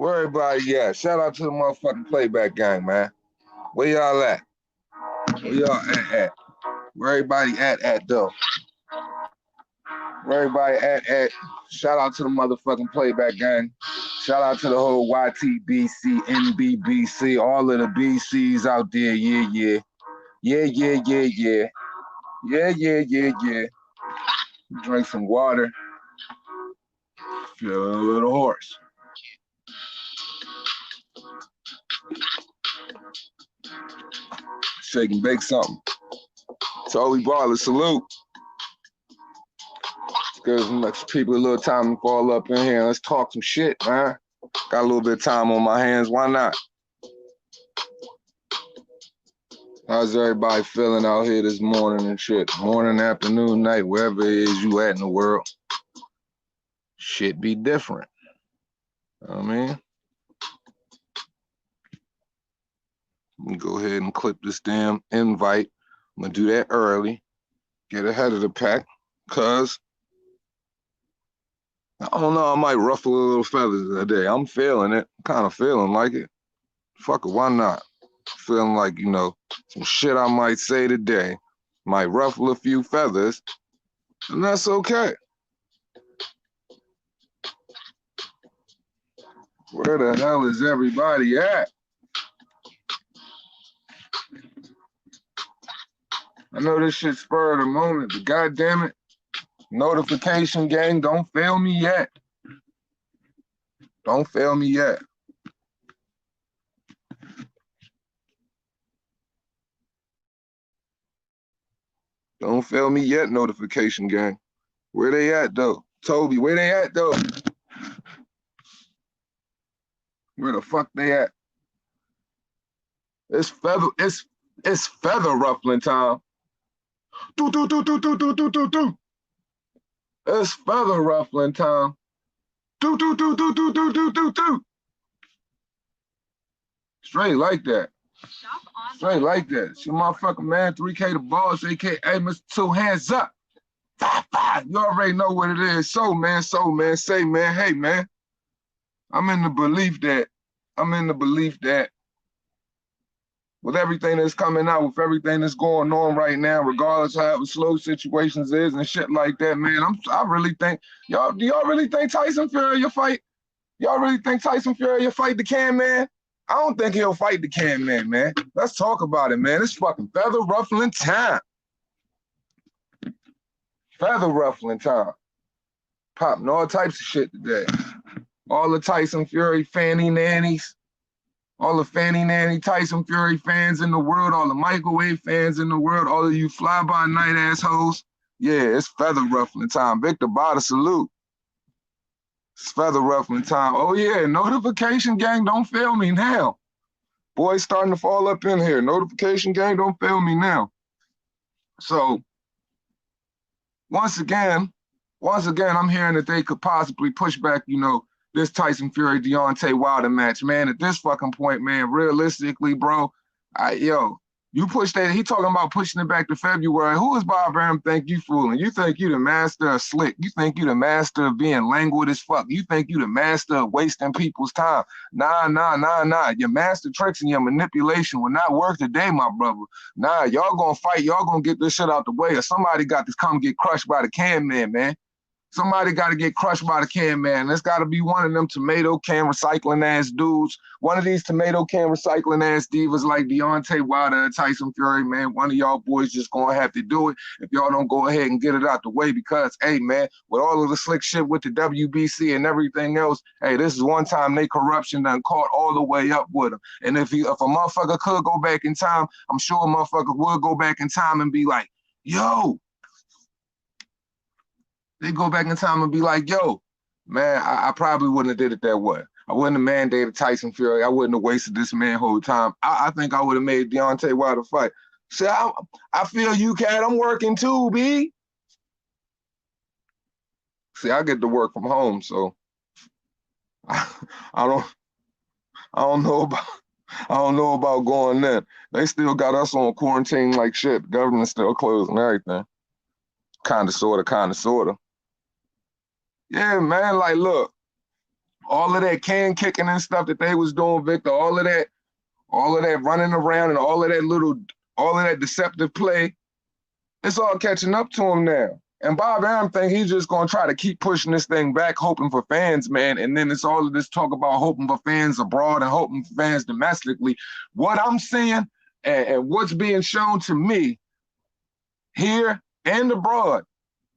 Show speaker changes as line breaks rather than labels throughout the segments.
Where everybody at? Shout out to the motherfucking playback gang, man. Where y'all at? Where y'all at? Where everybody at though? Where everybody at? Shout out to the motherfucking playback gang. Shout out to the whole YTBC, NBBC, all of the BCs out there. Yeah. Drink some water. Feel a little hoarse. Shake and bake something. Totally baller, salute. Let's give people a little time to fall up in here. Let's talk some shit, man. Got a little bit of time on my hands. Why not? How's everybody feeling out here this morning and shit? Morning, afternoon, night, wherever it is you at in the world. Shit be different. You know what I mean? Let me go ahead and clip this damn invite. I'm gonna do that early. Get ahead of the pack. Cause I don't know, I might ruffle a little feathers today. I'm feeling it. Kind of feeling like it. Fuck it, why not? Feeling like, you know, some shit I might say today might ruffle a few feathers, and that's okay. Where the hell is everybody at? I know this shit spur of the moment, but goddamn it, notification gang, don't fail me yet. Don't fail me yet. Don't fail me yet, notification gang. Where they at though? Toby, where they at though? Where the fuck they at? It's feather ruffling time. Do. It's feather ruffling time. Do. Straight like that. Straight like that. It's your motherfucking man, 3K the boss, aka Mr. Two Hands Up. 5. You already know what it is. So man, say man, hey man. I'm in the belief that with everything that's coming out, with everything that's going on right now, regardless of how slow situations is and shit like that, man, I really think, do y'all really think Tyson Fury will fight? Y'all really think Tyson Fury will fight the Can Man? I don't think he'll fight the Can Man, man. Let's talk about it, man. It's fucking feather ruffling time. Feather ruffling time. Popping all types of shit today. All the Tyson Fury fanny nannies. All the fanny nanny Tyson Fury fans in the world, all the microwave fans in the world, all of you fly-by-night assholes. Yeah, it's feather ruffling time. Victor Bada, salute. It's feather ruffling time. Oh yeah, notification gang, don't fail me now. Boys starting to fall up in here. Notification gang, don't fail me now. So, once again, I'm hearing that they could possibly push back, you know, this Tyson Fury Deontay Wilder match, man. At this fucking point, man, realistically, bro, You push that, he talking about pushing it back to February. Who is Bob Arum think you fooling? You think you the master of slick. You think you the master of being languid as fuck. You think you the master of wasting people's time. Nah. Your master tricks and your manipulation will not work today, my brother. Nah, y'all gonna fight. Y'all gonna get this shit out the way or somebody got to come get crushed by the can man. Somebody got to get crushed by the can man. That's got to be one of them tomato can recycling ass dudes. One of these tomato can recycling ass divas like Deontay Wilder and Tyson Fury, man. One of y'all boys just going to have to do it if y'all don't go ahead and get it out the way because, hey, man, with all of the slick shit with the WBC and everything else, hey, this is one time they corruption done caught all the way up with them. And if a motherfucker could go back in time, I'm sure a motherfucker would go back in time and be like, yo, they go back in time and be like, yo, man, I probably wouldn't have did it that way. I wouldn't have mandated Tyson Fury. I wouldn't have wasted this man whole time. I think I would have made Deontay Wilder fight. See, I feel you, Cat. I'm working too, B. See, I get to work from home, so I don't know about going there. They still got us on quarantine like shit. The government's still closed and everything. Kinda, sorta. Yeah, man, like, look, all of that can kicking and stuff that they was doing, Victor, all of that running around and all of that deceptive play, it's all catching up to him now. And Bob Arum think he's just going to try to keep pushing this thing back, hoping for fans, man. And then it's all of this talk about hoping for fans abroad and hoping for fans domestically. What I'm seeing and what's being shown to me here and abroad,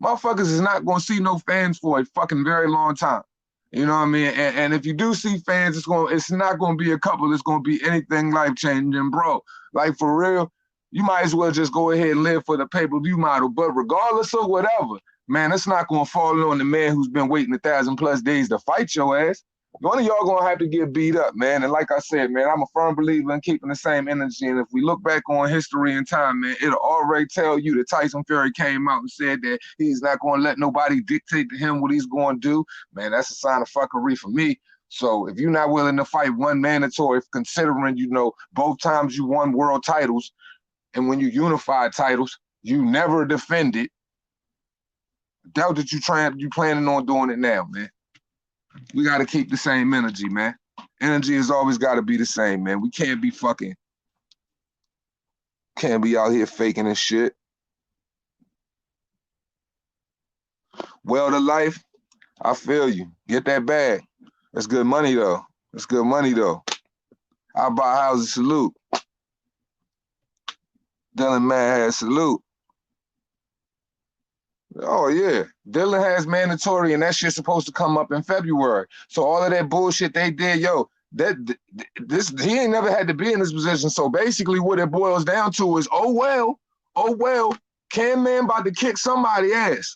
motherfuckers is not going to see no fans for a fucking very long time. You know what I mean? And if you do see fans, it's not going to be a couple. It's going to be anything life-changing, bro. Like, for real, you might as well just go ahead and live for the pay-per-view model. But regardless of whatever, man, it's not going to fall on the man who's been waiting 1,000+ days to fight your ass. One of y'all gonna have to get beat up, man. And like I said, man, I'm a firm believer in keeping the same energy. And if we look back on history and time, man, it'll already tell you that Tyson Fury came out and said that he's not gonna let nobody dictate to him what he's gonna do. Man, that's a sign of fuckery for me. So if you're not willing to fight one mandatory, considering, you know, both times you won world titles, and when you unified titles, you never defended, doubt that you planning on doing it now, man. We got to keep the same energy, man. Energy has always got to be the same, man. We can't be out here faking and shit. Well to life, I feel you. Get that bag. That's good money, though. I buy houses, salute. Dillian man has salute. Oh, yeah. Dillian has mandatory, and that shit's supposed to come up in February. So all of that bullshit they did, yo, he ain't never had to be in this position. So basically what it boils down to is, oh, well, Can Man about to kick somebody ass.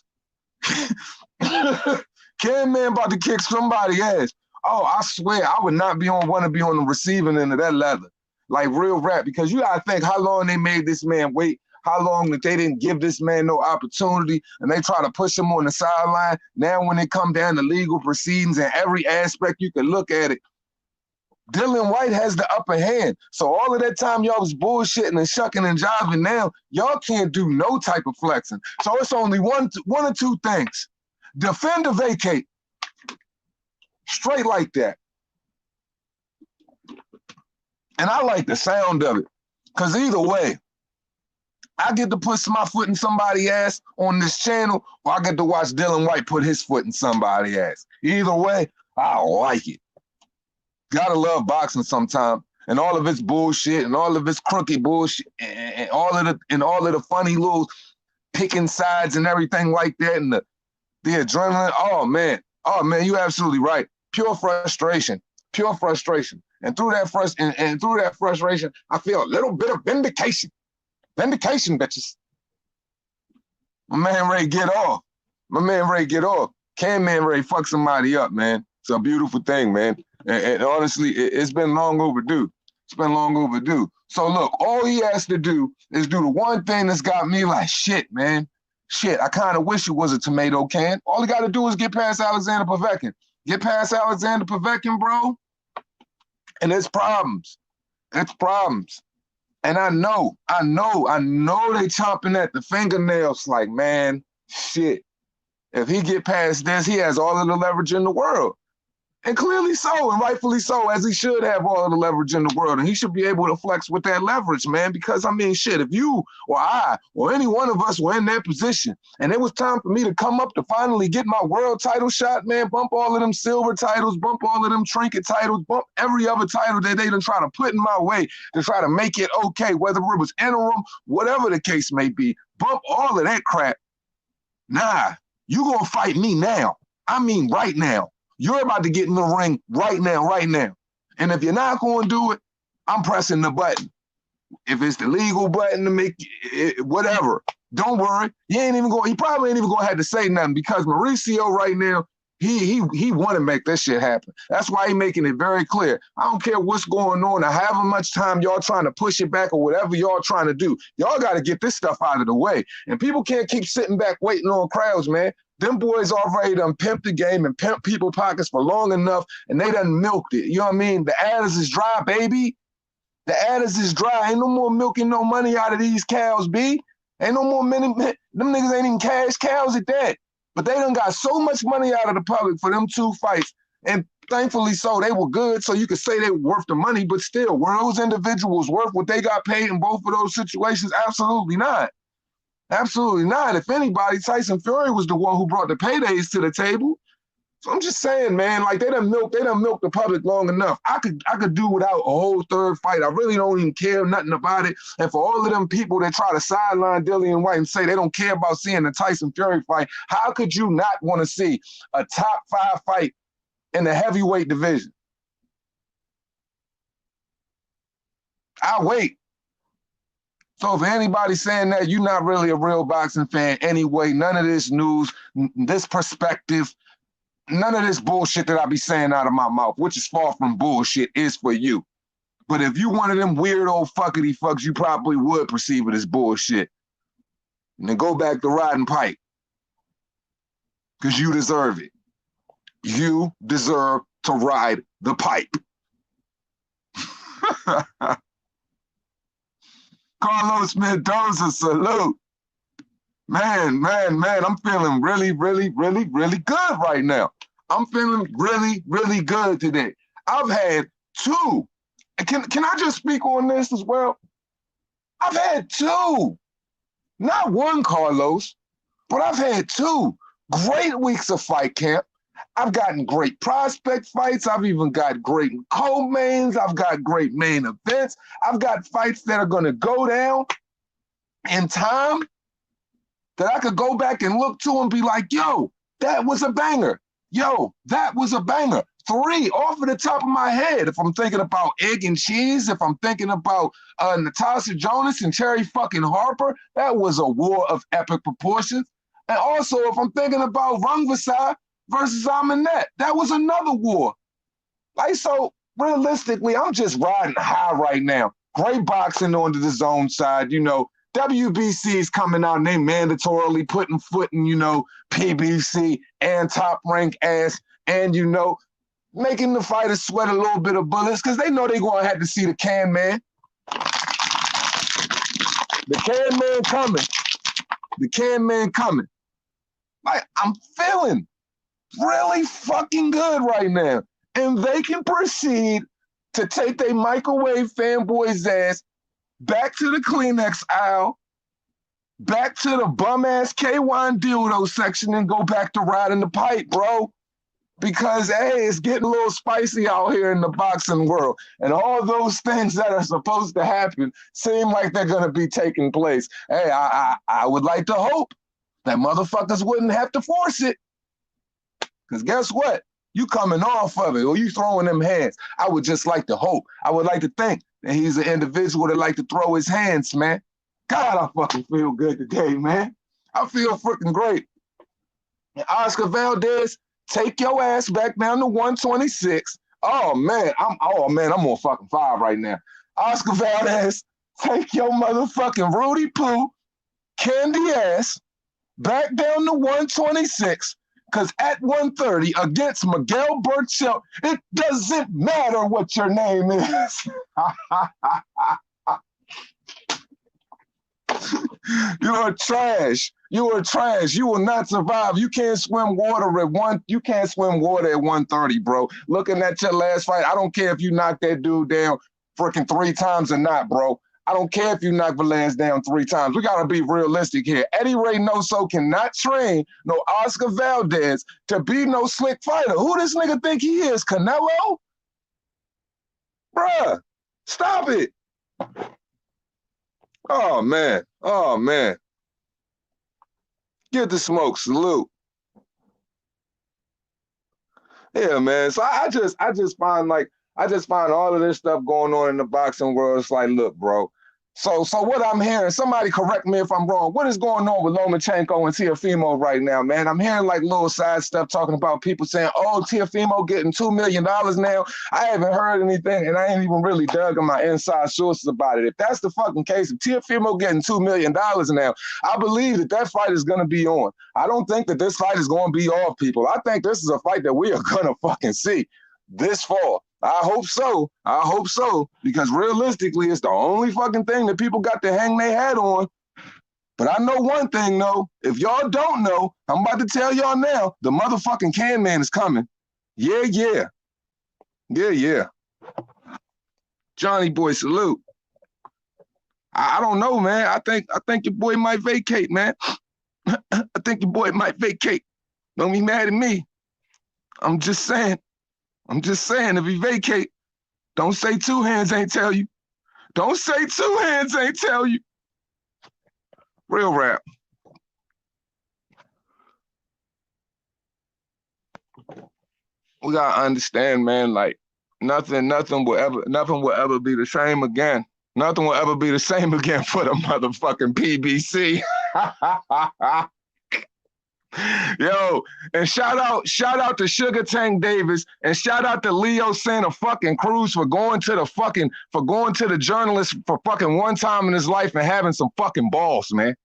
Can Man about to kick somebody ass. Oh, I swear, I would not want to be on the receiving end of that leather. Like, real rap, because you gotta think how long they made this man wait, how long that they didn't give this man no opportunity, and they try to push him on the sideline. Now when it come down to legal proceedings and every aspect you can look at it, Dillian Whyte has the upper hand. So all of that time y'all was bullshitting and shucking and jiving, now y'all can't do no type of flexing. So it's only one or two things. Defend or vacate. Straight like that. And I like the sound of it. Because either way, I get to put my foot in somebody's ass on this channel, or I get to watch Dillian Whyte put his foot in somebody's ass. Either way, I like it. Gotta love boxing sometime, and all of its bullshit, and all of its crooked bullshit, and all of the funny little picking sides and everything like that, and the adrenaline. Oh man, you're absolutely right. Pure frustration. And through that frustration, I feel a little bit of vindication. Vindication, bitches. My man Ray get off. Can Man Ray fuck somebody up, man. It's a beautiful thing, man. And honestly, it's been long overdue. So look, all he has to do is do the one thing that's got me like, shit, man. Shit, I kind of wish it was a tomato can. All he got to do is get past Alexander Povetkin. Bro. And it's problems. And I know they chomping at the fingernails like, man, shit. If he get past this, he has all of the leverage in the world. And clearly so, and rightfully so, as he should have all of the leverage in the world. And he should be able to flex with that leverage, man. Because, I mean, shit, if you or I or any one of us were in that position and it was time for me to come up to finally get my world title shot, man, bump all of them silver titles, bump all of them trinket titles, bump every other title that they done try to put in my way to try to make it okay, whether it was interim, whatever the case may be, bump all of that crap. Nah, you gonna fight me now. I mean right now. You're about to get in the ring right now. And if you're not going to do it, I'm pressing the button. If it's the legal button to make it, whatever, don't worry. He probably ain't even going to have to say nothing because Mauricio right now, he want to make this shit happen. That's why he making it very clear. I don't care what's going on or however much time y'all trying to push it back or whatever y'all trying to do. Y'all got to get this stuff out of the way. And people can't keep sitting back waiting on crowds, man. Them boys already done pimped the game and pimped people's pockets for long enough, and they done milked it. You know what I mean? The adders is dry, baby. The adders is dry. Ain't no more milking no money out of these cows, B. Ain't no more money. Them niggas ain't even cash cows at that. But they done got so much money out of the public for them 2 fights. And thankfully so, they were good, so you could say they were worth the money, but still, were those individuals worth what they got paid in both of those situations? Absolutely not. Absolutely not. If anybody, Tyson Fury was the one who brought the paydays to the table. So I'm just saying, man, like they done milked the public long enough. I could do without a whole third fight. I really don't even care nothing about it. And for all of them people that try to sideline Dillian Whyte and say they don't care about seeing the Tyson Fury fight, how could you not want to see a top 5 fight in the heavyweight division? I'll wait. So if anybody's saying that, you're not really a real boxing fan anyway. None of this news, this perspective, none of this bullshit that I be saying out of my mouth, which is far from bullshit, is for you. But if you one of them weird old fuckity fucks, you probably would perceive it as bullshit. And then go back to riding pipe. Because you deserve it. You deserve to ride the pipe. Carlos Mendoza, salute. Man, I'm feeling really, really, really, really good right now. I'm feeling really, really good today. I've had 2. Can I just speak on this as well? I've had 2. Not 1, Carlos, but I've had 2 great weeks of fight camp. I've gotten great prospect fights. I've even got great co-mains. I've got great main events. I've got fights that are going to go down in time that I could go back and look to and be like, yo, that was a banger. Yo, that was a banger. 3 off of the top of my head. If I'm thinking about Egg and Cheese, if I'm thinking about Natasha Jonas and Terry fucking Harper, that was a war of epic proportions. And also, if I'm thinking about Rungvisai versus Aminet, that was another war. Like, so realistically, I'm just riding high right now. Great boxing on the zone side, you know. WBC is coming out and they mandatorily putting foot in, you know, PBC and top rank ass and, you know, making the fighters sweat a little bit of bullets because they know they're going to have to see the can man. The can man coming. The can man coming. Like, I'm feeling really fucking good right now. And they can proceed to take their microwave fanboy's ass back to the Kleenex aisle, back to the bum-ass K1 dildo section and go back to riding the pipe, bro. Because, hey, it's getting a little spicy out here in the boxing world. And all those things that are supposed to happen seem like they're going to be taking place. Hey, I would like to hope that motherfuckers wouldn't have to force it. Because guess what? You coming off of it or you throwing them hands. I would just like to hope. I would like to think that he's an individual that like to throw his hands, man. God, I fucking feel good today, man. I feel freaking great. And Oscar Valdez, take your ass back down to 126. Oh man, I'm on fucking fire right now. Oscar Valdez, take your motherfucking Rudy Poo, candy ass, back down to 126. Because at 130 against Miguel Burchell, it doesn't matter what your name is. You are trash. You are trash. You will not survive. You can't swim water at one. You can't swim water at 130, bro. Looking at your last fight, I don't care if you knock that dude down freaking 3 times or not, bro. I don't care if you knock Velez down 3 times. We gotta be realistic here. Eddie Reynoso cannot train no Oscar Valdez to be no slick fighter. Who this nigga think he is? Canelo? Bruh, stop it. Oh man. Oh man. Get the smoke. Salute. Yeah, man. So I just find all of this stuff going on in the boxing world. It's like, look, bro. So what I'm hearing, somebody correct me if I'm wrong. What is going on with Lomachenko and Teofimo right now, man? I'm hearing like little side stuff talking about people saying, oh, Teofimo getting $2 million now. I haven't heard anything, and I ain't even really dug on my inside sources about it. If that's the fucking case, if Teofimo getting $2 million now, I believe that fight is going to be on. I don't think that this fight is going to be off, people. I think this is a fight that we are going to fucking see this fall. I hope so. I hope so. Because realistically, it's the only fucking thing that people got to hang their hat on. But I know one thing, though. If y'all don't know, I'm about to tell y'all now, the motherfucking Can Man is coming. Yeah, yeah. Yeah, yeah. Johnny boy, salute. I don't know, man. I think your boy might vacate, man. I think your boy might vacate. Don't be mad at me. I'm just saying, if he vacate, don't say 2 hands ain't tell you. Don't say 2 hands ain't tell you. Real rap. We gotta understand, man, like nothing will ever be the same again. Nothing will ever be the same again for the motherfucking PBC. Yo, and shout out to Sugar Tank Davis, and shout out to Leo Santa fucking Cruz for going to the journalist for fucking one time in his life and having some fucking balls, man.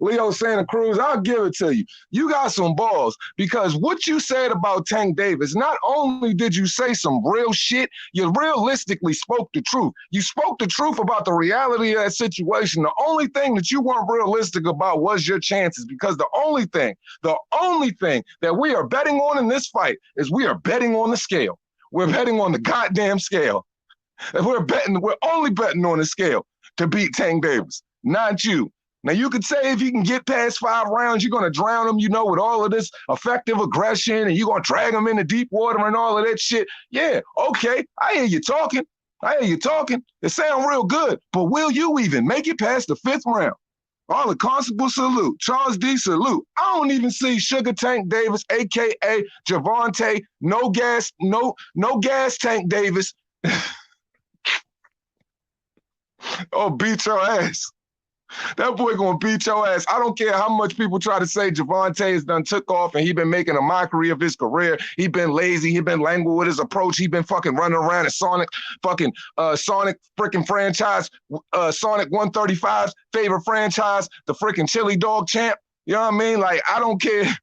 Leo Santa Cruz, I'll give it to you. You got some balls, because what you said about Tank Davis, not only did you say some real shit, you realistically spoke the truth. You spoke the truth about the reality of that situation. The only thing that you weren't realistic about was your chances, because the only thing that we are betting on in this fight is we are betting on the scale. We're betting on the goddamn scale. And we're only betting on the scale to beat Tank Davis, not you. Now, you could say if you can get past 5 rounds, you're going to drown him, with all of this effective aggression, and you're going to drag him into deep water and all of that shit. Yeah, okay, I hear you talking. It sounds real good, but will you even make it past the 5th round? All the Constable, salute. Charles D, salute. I don't even see Sugar Tank Davis, a.k.a. Javante, no gas Tank Davis. Oh, beat your ass. That boy gonna beat your ass. I don't care how much people try to say Javante has done took off and he been making a mockery of his career. He been lazy. He been languid with his approach. He been fucking running around at Sonic freaking franchise, Sonic 135's favorite franchise, the freaking chili dog champ. You know what I mean? Like, I don't care.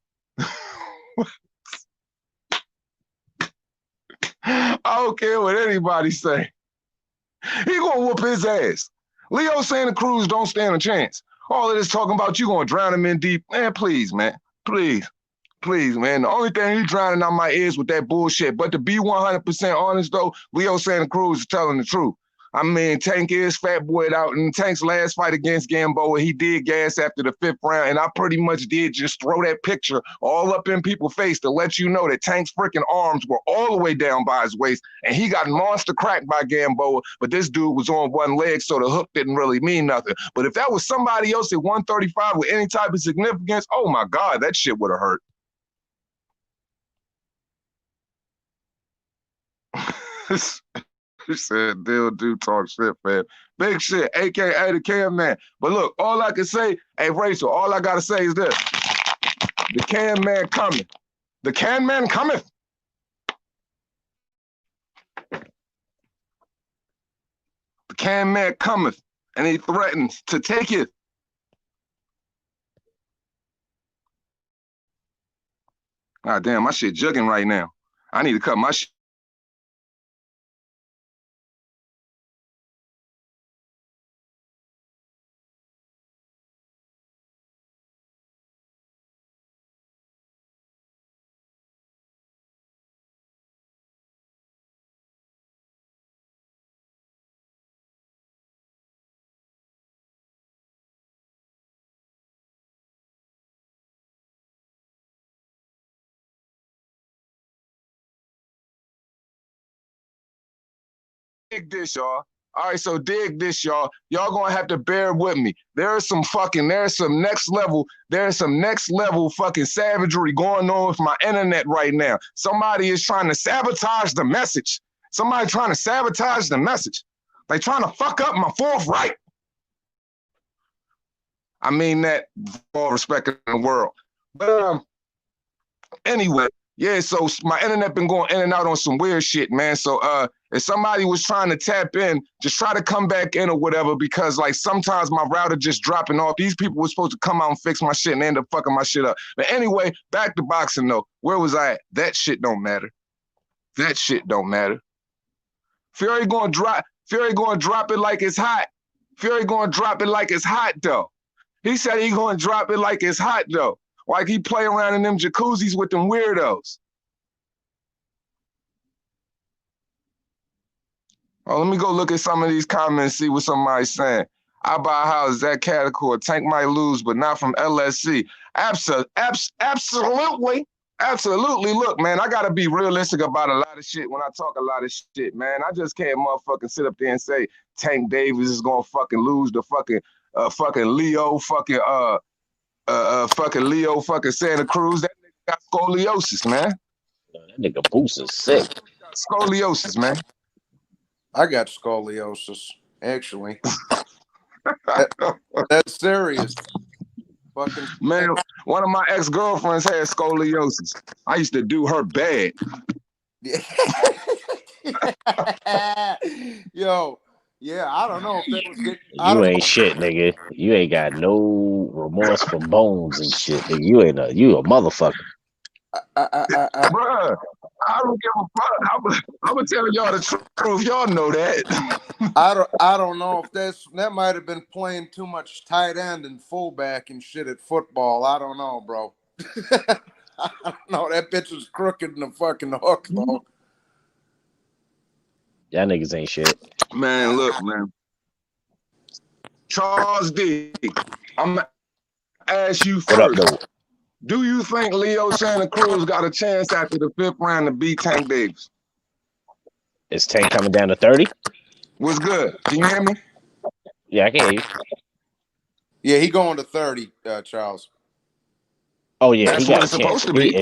I don't care what anybody say. He gonna whoop his ass. Leo Santa Cruz don't stand a chance. All of this talking about you gonna drown him in deep. Man, please, man. Please, man. The only thing he's drowning out my ears with that bullshit. But to be 100% honest, though, Leo Santa Cruz is telling the truth. I mean, Tank is fat boyed out. In Tank's last fight against Gamboa, he did gas after the 5th round, and I pretty much did just throw that picture all up in people's face to let you know that Tank's freaking arms were all the way down by his waist, and he got monster cracked by Gamboa, but this dude was on one leg, so the hook didn't really mean nothing. But if that was somebody else at 135 with any type of significance, oh my God, that shit would have hurt. He said, do talk shit, man. Big shit, a.k.a. the Can Man. But look, all I can say, hey, Rachel, all I got to say is this. The Can Man coming. The Can Man cometh. The Can Man cometh, and he threatens to take it. God damn, my shit jugging right now. I need to cut my shit. dig this, y'all. All right, so dig this, y'all. Y'all gonna have to bear with me. There's some next level fucking savagery going on with my internet right now. Somebody is trying to sabotage the message. Somebody trying to sabotage the message. They trying to fuck up my fourth right. I mean that with all respect in the world. But anyway, yeah, so my internet been going in and out on some weird shit, man. So if somebody was trying to tap in, just try to come back in or whatever, because like sometimes my router just dropping off. These people were supposed to come out and fix my shit and they end up fucking my shit up. But anyway, back to boxing though. Where was I at? That shit don't matter. That shit don't matter. Fury gonna drop it like it's hot. Fury gonna drop it like it's hot though. He said he gonna drop it like it's hot though. Like he play around in them jacuzzis with them weirdos. Oh, let me go look at some of these comments, see what somebody's saying. I buy a house, that category. Tank might lose, but not from LSC. Absolutely. Absolutely. Look, man, I gotta be realistic about a lot of shit when I talk a lot of shit, man. I just can't motherfucking sit up there and say Tank Davis is gonna fucking lose the fucking Leo fucking Santa Cruz. That nigga got scoliosis, man.
That nigga Boots is sick.
Scoliosis, man.
I got scoliosis, actually. That's serious. Fucking
man, one of my ex-girlfriends had scoliosis. I used to do her bad.
Yo, yeah, I don't know if that was good.
You ain't shit, nigga. You ain't got no remorse for bones and shit, nigga. You a motherfucker.
Bruh, I don't give a fuck. I'm gonna tell y'all the truth. Y'all know that.
I don't know if that might have been playing too much tight end and fullback and shit at football. I don't know, bro. I don't know. That bitch was crooked in the fucking hook, though.
Y'all niggas ain't shit.
Man, look, man. Charles D, I'm gonna ask you first.
What up, though?
Do you think Leo Santa Cruz got a chance after the 5th round to beat Tank Davis?
Is Tank coming down to 30?
What's good? Can you hear me?
Yeah, I can hear you.
Yeah, he going to 30, Charles.
Oh yeah,
That's
he got
what
a
it's
chance.
supposed to be.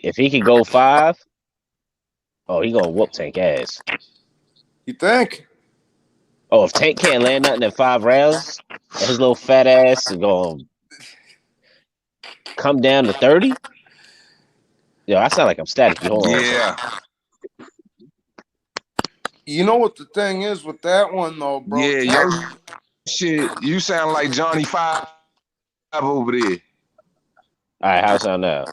If he could go 5, he gonna whoop Tank ass.
You think?
Oh, if Tank can't land nothing in 5 rounds, his little fat ass is gonna come down to 30. Yo, I sound like I'm static. Hold on.
Yeah.
You know what the thing is with that one though, bro?
Yeah, yo shit. You sound like Johnny 5 over there.
All right, how's it sound now?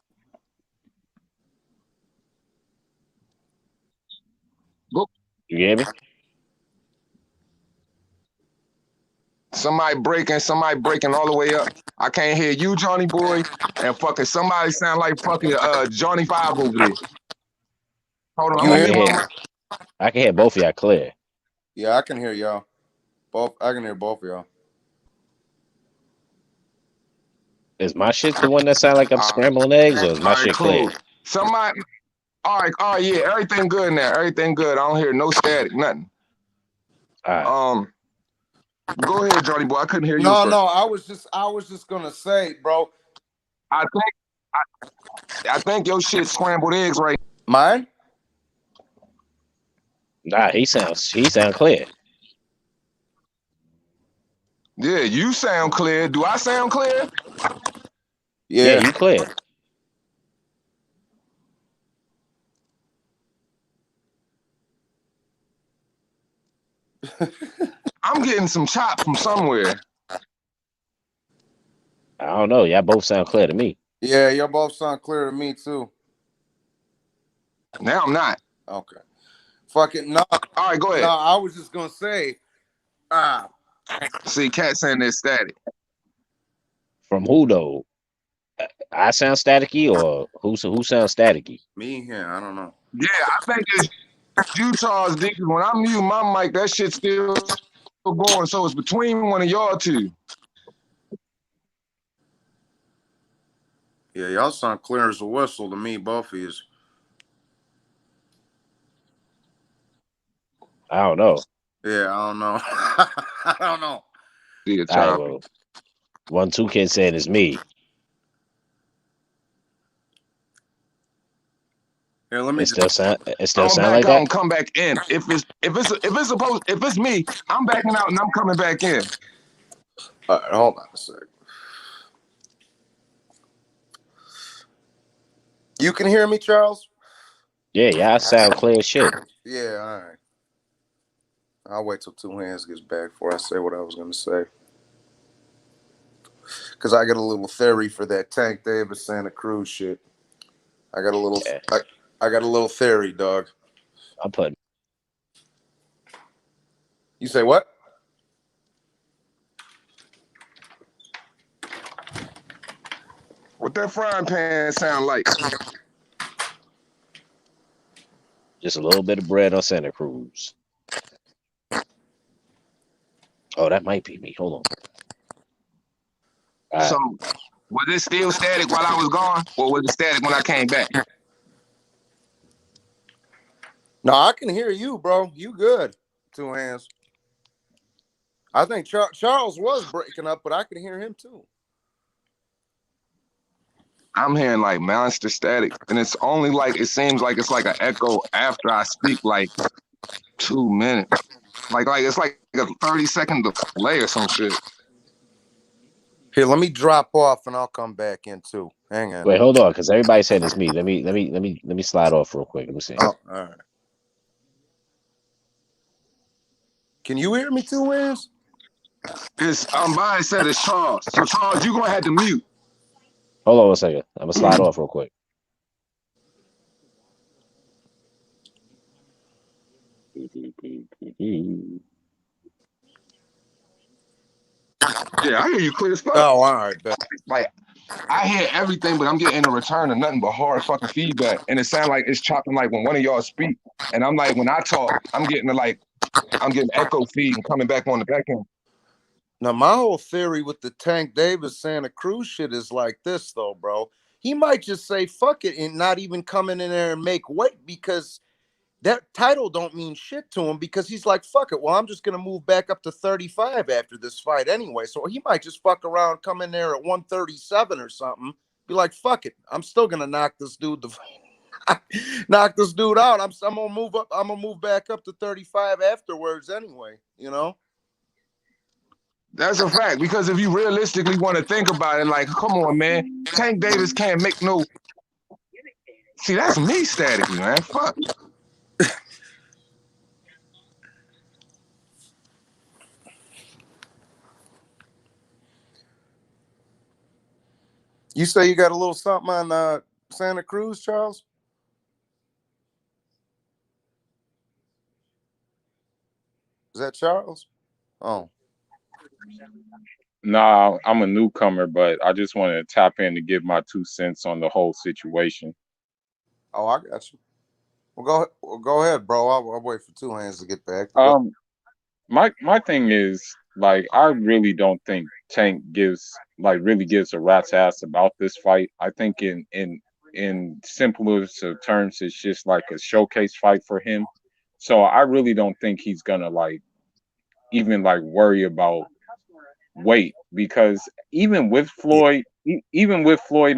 You hear me?
Somebody breaking all the way up. I can't hear you, Johnny boy, and fucking somebody sound like fucking Johnny 5 over there. Hold on,
I can hear both of y'all clear.
Yeah, I can hear y'all. I can hear both of y'all.
Is my shit the one that sound like I'm scrambling eggs, or is my shit clear?
Somebody, all right, yeah, everything good now. Everything good. I don't hear no static, nothing.
All right.
Go ahead, Johnny boy. I couldn't hear you.
No, I was just gonna say, bro.
I think your shit scrambled eggs right.
Mine?
Nah, he sound clear.
Yeah, you sound clear. Do I sound clear?
Yeah, you clear.
I'm getting some chop from somewhere.
I don't know. Y'all both sound clear to me.
Yeah, y'all both sound clear to me too.
Now I'm not.
Okay. Fucking no.
All right, go ahead.
No, I was just gonna say.
See, Cat saying they're static.
From who though? I sound staticky, or who sounds staticky?
Me here, I don't know.
Yeah, I think it's you, Charles D. When I mute my mic, that shit's still going. So it's between one of y'all two.
Yeah, y'all sound clear as a whistle to me, both of you.
I don't know.
Yeah, I don't know. I don't know.
See a
All right,
choppy.
well, 1-2 kid said it's me.
Here, let me
It still sound. It still
I'm
sound
back
like
out
that.
and come back in. If it's me, I'm backing out and I'm coming back in.
all right, hold on a sec. You can hear me, Charles?
Yeah, y'all sound clear as shit.
Yeah, all right. I'll wait till Two Hands gets back before I say what I was going to say. Because I got a little theory for that Tank Davis Santa Cruz shit. I got a little,
Yeah,
I got a little theory, dog.
I'm putting.
You say what?
What that frying pan sound like?
Just a little bit of bread on Santa Cruz. Oh, that might be me. Hold on. All
So
right.
was it still static while I was gone, or was it static when I came back?
No, I can hear you, bro. You good? Two Hands. I think Charles was breaking up, but I can hear him too.
I'm hearing like monster static, and it's only like it seems like it's like an echo after I speak like 2 minutes. Like it's like a 30-second delay or some shit.
Here, let me drop off and I'll come back in too. Hang on.
Wait, hold on, because everybody said it's me. Let me slide off real quick. Let me see.
Oh, all right. Can you hear me, Two Hands?
It's Biden said it's Charles. So Charles, you gonna have to mute.
Hold on 1 second. I'm gonna slide off real quick.
Yeah, I hear you clear as fuck.
Oh, all right. Bet.
Like I hear everything, but I'm getting a return of nothing but hard fucking feedback. And it sounds like it's chopping like when one of y'all speak. And I'm like, when I talk, I'm getting echo feed and coming back on the back end.
Now, my whole theory with the Tank Davis Santa Cruz shit is like this, though, bro. He might just say fuck it and not even come in there and make weight because that title don't mean shit to him because he's like, fuck it. Well, I'm just gonna move back up to 35 after this fight anyway. So he might just fuck around, come in there at 137 or something. Be like, fuck it. I'm still gonna knock this dude knock this dude out. I'm gonna move up. I'm gonna move back up to 35 afterwards anyway. You know.
That's a fact. Because if you realistically want to think about it, like, come on, man. Tank Davis can't make no. See, that's me statically, man. Fuck.
You say you got a little something on Santa Cruz, Charles? Is that Charles? Oh.
Nah, I'm a newcomer, but I just wanted to tap in to give my 2 cents on the whole situation.
Oh, I got you. Well, go ahead, bro. I'll wait for Two Hands to get back.
Um, my thing is like I really don't think Tank really gives a rat's ass about this fight. I think in simplest of terms, it's just like a showcase fight for him. So I really don't think he's gonna even worry about weight because
Yeah.
even with Floyd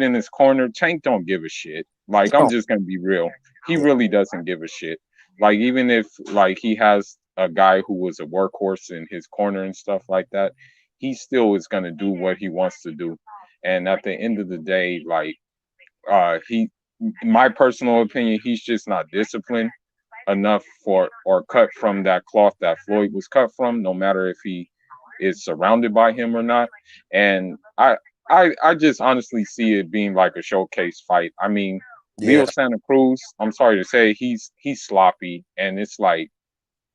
in his corner, Tank don't give a shit. Like I'm
Oh,
just gonna be real. He
yeah.
really doesn't give a shit. Like even if he has a guy who was a workhorse in his corner and stuff like that, he still is gonna do what he wants to do. And at the end of the day, he my personal opinion, he's just not disciplined enough or cut from that cloth that Floyd was cut from, no matter if he is surrounded by him or not. And I just honestly see it being like a showcase fight. I mean,
Yeah.
Leo Santa Cruz, I'm sorry to say, he's sloppy, and it's like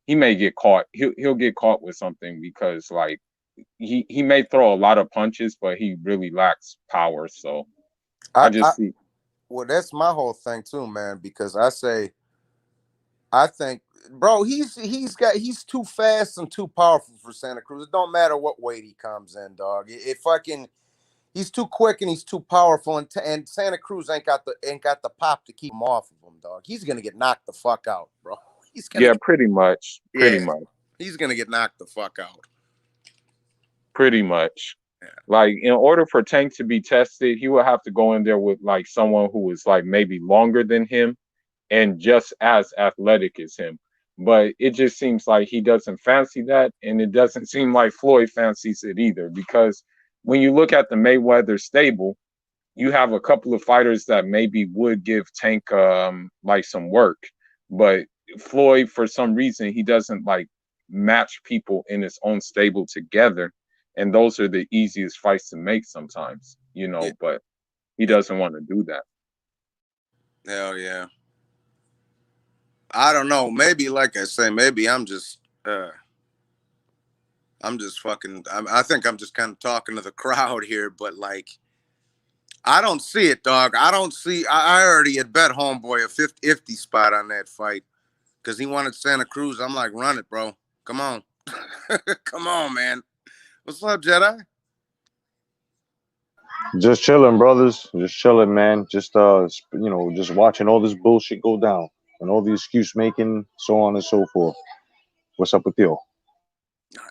he may get caught. He'll get caught with something because he may throw a lot of punches, but he really lacks power. So I
I
just see.
well, that's my whole thing too, man. Because I think, bro, he's too fast and too powerful for Santa Cruz. It don't matter what weight he comes in, dog. It fucking he's too quick and he's too powerful, and Santa Cruz ain't got the pop to keep him off of him, dog. He's gonna get knocked the fuck out, bro. he's gonna.
Yeah, pretty much. Pretty
Yeah,
much.
he's gonna get knocked the fuck out.
Pretty much.
Yeah.
Like, in order for Tank to be tested, he would have to go in there with like someone who was like maybe longer than him and just as athletic as him. But it just seems like he doesn't fancy that, and it doesn't seem like Floyd fancies it either. Because when you look at the Mayweather stable, you have a couple of fighters that maybe would give Tank like some work, but Floyd, for some reason, he doesn't like match people in his own stable together, and those are the easiest fights to make sometimes, you know.
Yeah.
But he doesn't want to do that.
Hell yeah. I don't know. Maybe, like I say, maybe I'm just fucking. I think I'm just kind of talking to the crowd here, but like, I don't see it, dog. I don't see. I already had bet homeboy a 50 spot on that fight because he wanted Santa Cruz. I'm like, run it, bro. Come on, come on, man. What's up, Jedi?
Just chilling, brothers. Just chilling, man. Just just watching all this bullshit go down and all the excuse making, so on and so forth. What's up with you?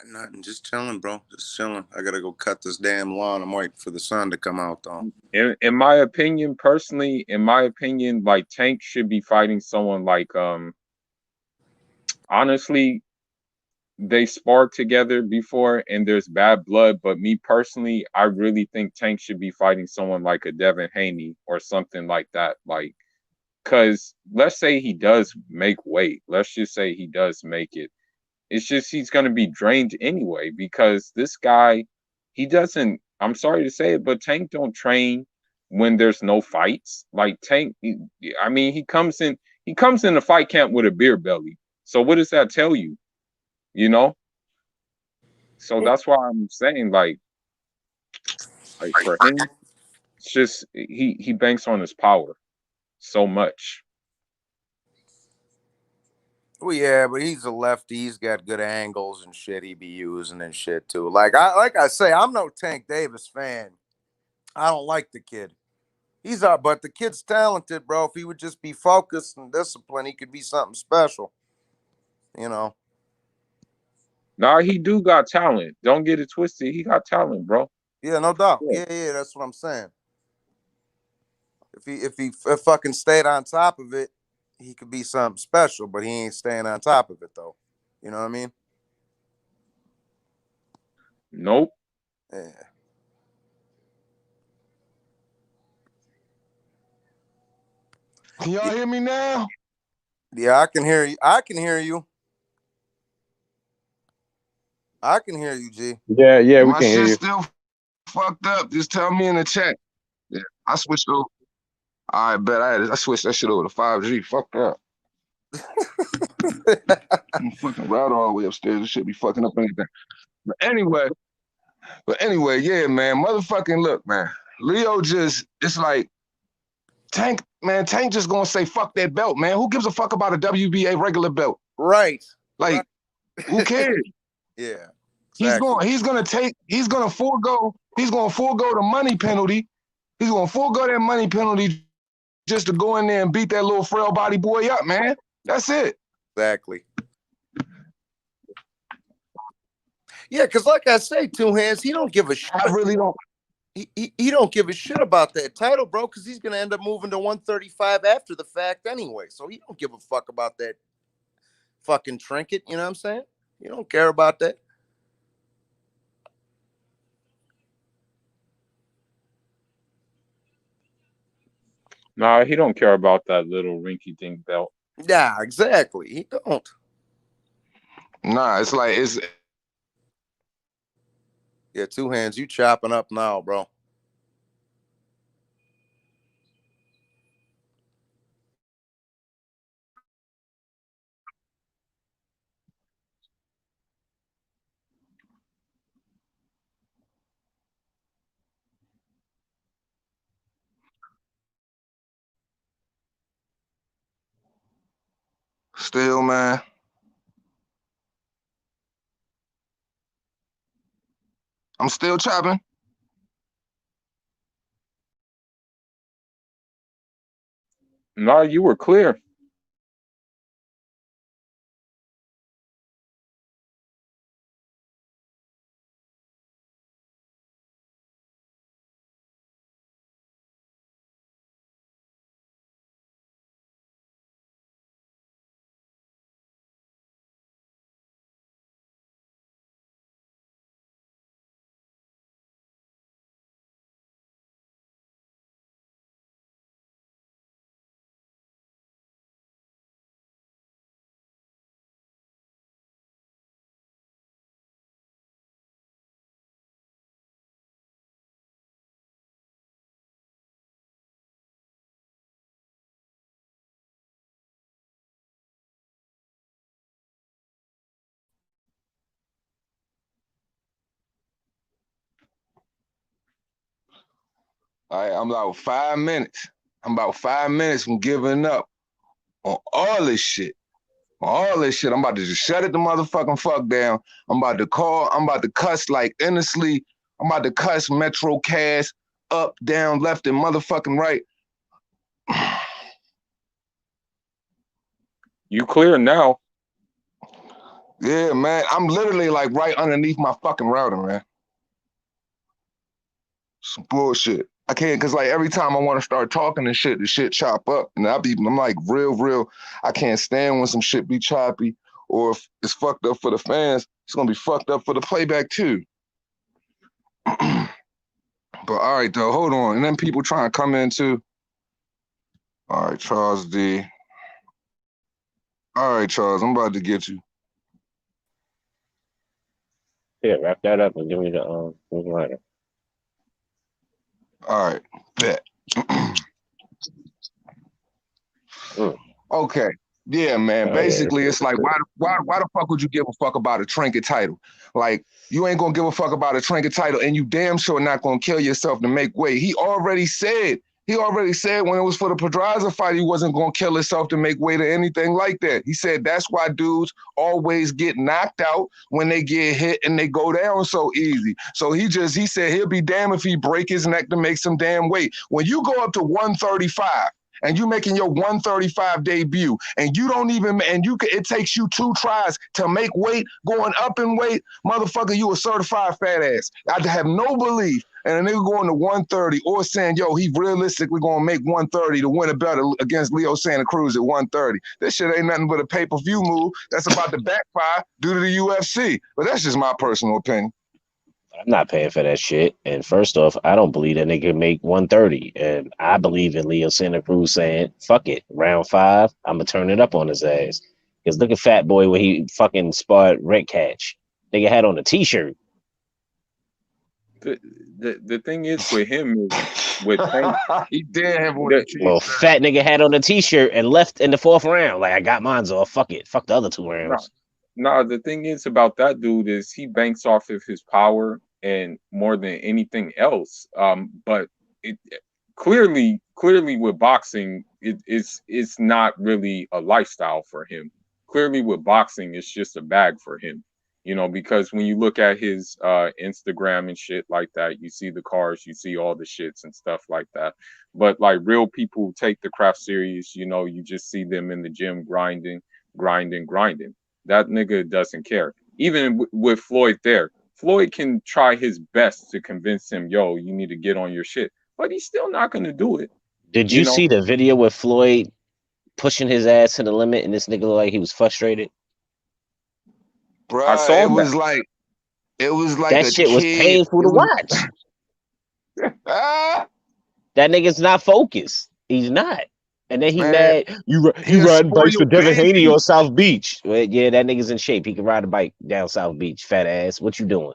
Nothing. Just chilling, bro. Just chilling. I gotta go cut this damn lawn. I'm waiting for the sun to come out, though.
In my opinion, personally, in my opinion, like Tank should be fighting someone like honestly, they sparred together before and there's bad blood, but me personally, I really think Tank should be fighting someone like a Devin Haney or something like that. Like, because let's say he does make weight, let's just say he does make it. It's just he's going to be drained anyway because this guy, he doesn't, I'm sorry to say it, but Tank don't train when there's no fights. Like Tank, I mean, he comes in the fight camp with a beer belly. So what does that tell you? You know? So that's why I'm saying like for him, it's just he banks on his power so much.
Well, yeah, but he's a lefty. He's got good angles and shit. He be using and shit too. Like I say, I'm no Tank Davis fan. I don't like the kid. But the kid's talented, bro. If he would just be focused and disciplined, he could be something special. You know.
Nah, he do got talent. Don't get it twisted. He got talent, bro.
Yeah, no doubt.
Yeah.
Yeah, that's what I'm saying. If fucking stayed on top of it, he could be something special, but he ain't staying on top of it though. You know what I mean?
Nope.
Yeah.
Can y'all hear me now?
Yeah, I can hear you. I can hear you. I can hear you, G.
Yeah, we
My
can hear
shit
you.
still fucked up. Just tell me in the chat. Yeah, I switched over. I bet I switched that shit over to 5G. Fuck that. I'm fucking router all the way upstairs. This shit be fucking up anything. But anyway, yeah, man. Motherfucking look, man. Leo just, it's like, Tank just gonna say fuck that belt, man. Who gives a fuck about a WBA regular belt?
Right.
Like, who cares?
Yeah.
Exactly. He's gonna forego the money penalty. He's gonna forego that money penalty just to go in there and beat that little frail body boy up, man. That's it.
Exactly. Yeah, because like I say, Two Hands, he don't give a shit.
I really don't.
He don't give a shit about that title, bro, because he's gonna end up moving to 135 after the fact anyway. So he don't give a fuck about that fucking trinket. You know what I'm saying? He don't care about that.
Nah, he don't care about that little rinky dink belt.
Yeah, exactly. He don't.
Nah, it's like
Yeah, Two Hands, you chopping up now, bro.
still, man. I'm still chopping.
Nah, you were clear.
I'm about 5 minutes. I'm about 5 minutes from giving up on all this shit. All this shit. I'm about to just shut it the motherfucking fuck down. I'm about to call. I'm about to cuss like endlessly. I'm about to cuss Metro Cash up, down, left, and motherfucking right.
You clear now.
Yeah, man. I'm literally like right underneath my fucking router, man. Some bullshit. I can't, cause like every time I want to start talking and shit, the shit chop up, and I'm like real. I can't stand when some shit be choppy, or if it's fucked up for the fans, it's gonna be fucked up for the playback too. But all right, though, hold on, and then people trying to come in too. All right, Charles D. All right, Charles, I'm about to get you.
Yeah, wrap that up and give me the writer.
All right, bet. Okay. Yeah, man. Basically, it's like why the fuck would you give a fuck about a trinket title? Like, you ain't gonna give a fuck about a trinket title, and you damn sure not gonna kill yourself to make weight. He already said when it was for the Pedraza fight, he wasn't gonna kill himself to make weight or anything like that. He said that's why dudes always get knocked out when they get hit and they go down so easy. So he said he'll be damned if he break his neck to make some damn weight. When you go up to 135, and you making your 135 debut, and you don't even, it takes you 2 tries to make weight, going up in weight, motherfucker, you a certified fat ass. I have no belief in a nigga going to 130 or saying, yo, he realistically gonna make 130 to win a belt against Leo Santa Cruz at 130. This shit ain't nothing but a pay-per-view move that's about to backfire due to the UFC. But that's just my personal opinion.
I'm not paying for that shit. And first off, I don't believe that nigga make 130. And I believe in Leo Santa Cruz saying, fuck it, round 5, I'm going to turn it up on his ass. Because look at Fat Boy when he fucking sparred Red Catch. Nigga had on a t-shirt.
The thing is with him is with Tank,
he did have on a
Well, fat nigga had on a t-shirt and left in the 4th round. Like, I got mine off. Fuck it. Fuck the other 2 rounds.
No, the thing is about that dude is he banks off of his power and more than anything else. But it clearly with boxing, it's not really a lifestyle for him. Clearly with boxing, it's just a bag for him. You know, because when you look at his Instagram and shit like that, you see the cars, you see all the shits and stuff like that. But like real people who take the craft serious, you know, you just see them in the gym grinding. That nigga doesn't care. Even with Floyd there, Floyd can try his best to convince him, yo, you need to get on your shit. But he's still not going to do it.
Did you see the video with Floyd pushing his ass to the limit and this nigga looked like he was frustrated?
Bro,
I saw
it was like
that shit was painful to watch. That nigga's not focused. He's not. And then he mad. You riding bikes with Devin Haney on South Beach. Well, yeah, that nigga's in shape. He can ride a bike down South Beach, fat ass. What you doing?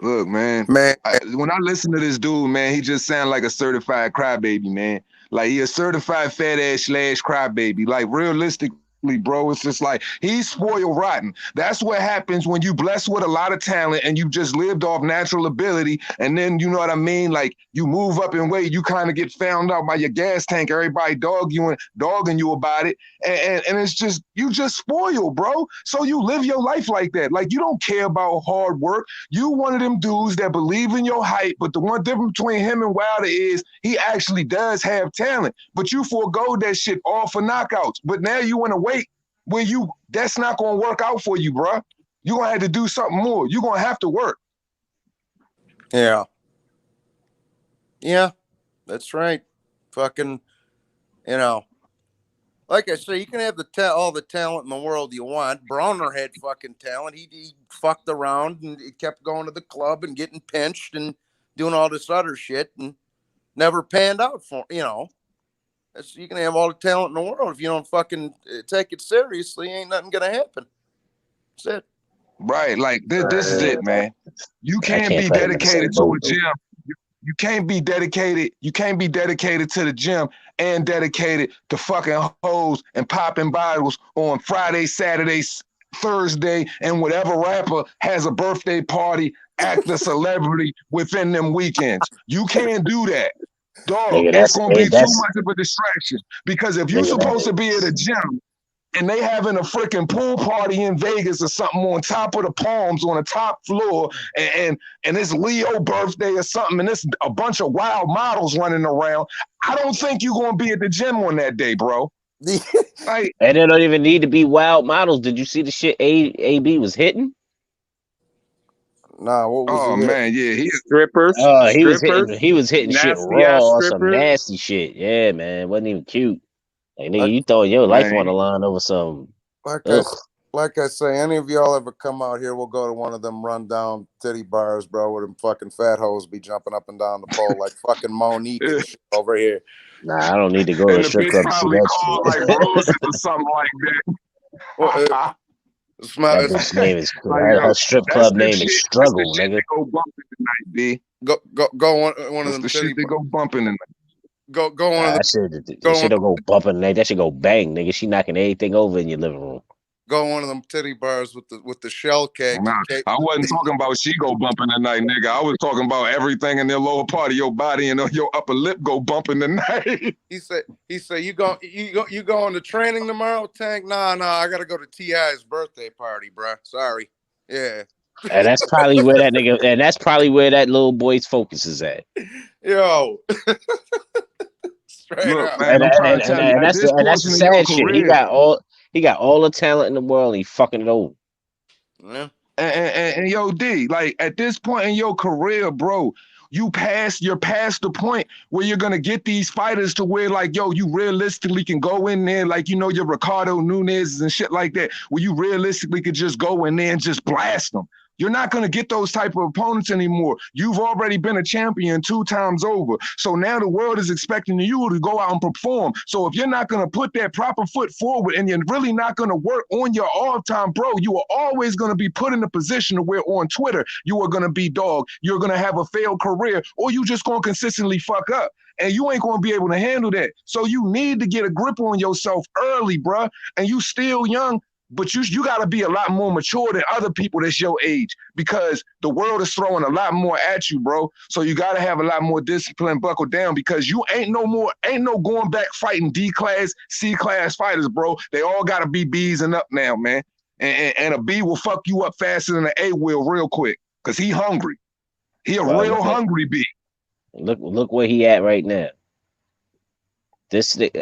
Look, man. When I listen to this dude, man, he just sound like a certified crybaby, man. Like he a certified fat ass / crybaby. Like realistically, bro, it's just like he's spoiled rotten. That's what happens when you blessed with a lot of talent and you just lived off natural ability, and then you know what I mean, like you move up in weight, you kind of get found out by your gas tank, everybody dogging you about it, and it's just you just spoiled, bro. So you live your life like that, like you don't care about hard work. You one of them dudes that believe in your hype, but the one difference between him and Wilder is he actually does have talent, but you forego that shit all for knockouts. But now you in a weight where that's not gonna work out for you, bro. You're gonna have to do something more. You're gonna have to work.
Yeah, that's right. Fucking, you know, like I say, you can have all the talent in the world you want. Browner had fucking talent. He fucked around and he kept going to the club and getting pinched and doing all this other shit and never panned out for, you know. You can have all the talent in the world. If you don't fucking take it seriously, ain't nothing gonna happen. That's it.
Right, like this is it, man. You can't be dedicated to a gym. You can't be dedicated. You can't be dedicated to the gym and dedicated to fucking hoes and popping bottles on Friday, Saturday, Thursday, and whatever rapper has a birthday party act a celebrity within them weekends. You can't do that. Dog,
Nigga,
it's gonna be too
that's
much of a distraction. Because if you're
nigga,
supposed to be at a
that's
gym and they having a freaking pool party in Vegas or something on top of the palms on the top floor, and it's Leo birthday or something, and it's a bunch of wild models running around, I don't think you're gonna be at the gym on that day, bro. Like,
and they don't even need to be wild models. Did you see the shit AB was hitting?
Nah, what was
oh
he at?
man, yeah,
Strippers,
He was hitting shit
nasty ass
raw, some
strippers.
nasty shit. Yeah, man, wasn't even cute. Like nigga, you throwing your life on
man.
the line over some.
Like like I say, any of y'all ever come out here, we'll go to one of them rundown titty bars, bro, where them fucking fat hoes be jumping up and down the pole like fucking Monique and shit over here.
Nah, I don't need to go to
And
a
the
strip
bitch
club to see
probably
that
called
shit.
like Roses or something like that.
Well,
That bitch name is
Like,
her strip
that's
club
the
name
shit.
is
That's the
Struggle,
shit
nigga.
that go bumping tonight, B.
go one of
That's
them
the
titty
shit that go bumping tonight.
go one of
That
them
shit don't go bumping, nigga. That shit go bang, nigga. She knocking everything over in your living room.
go one of them titty bars with the shell cake.
Nah, I wasn't talking about she go bumping tonight, nigga. I was talking about everything in the lower part of your body and your upper lip go bumping tonight.
He said you going to training tomorrow, Tank? Nah, I gotta go to T.I.'s birthday party, bruh. Sorry. Yeah.
And that's probably where that nigga, and that's probably where that little boy's focus is at.
Yo. Straight
Look,
up.
man, I'm trying to tell you,
And
at
that's
this
the
portion of your
sad shit.
career,
He got all the talent in the world. And he fucking it over.
Yeah.
and yo, D, like at this point in your career, bro, you're past the point where you're gonna get these fighters to where like, yo, you realistically can go in there, like, you know, your Ricardo Nunez and shit like that, where you realistically could just go in there and just blast them. You're not going to get those type of opponents anymore. You've already been a champion 2 times over. So now the world is expecting you to go out and perform. So if you're not going to put that proper foot forward and you're really not going to work on your off time, bro, you are always going to be put in a position to where on Twitter, you are going to be dog. You're going to have a failed career, or you just going to consistently fuck up. And you ain't going to be able to handle that. So you need to get a grip on yourself early, bro. And you still young. But you got to be a lot more mature than other people that's your age, because the world is throwing a lot more at you, bro. So you got to have a lot more discipline, buckle down, because you ain't no going back fighting D-class, C-class fighters, bro. They all got to be B's and up now, man. And a B will fuck you up faster than an A will real quick, because he hungry. He a real hungry B.
Look where he at right now.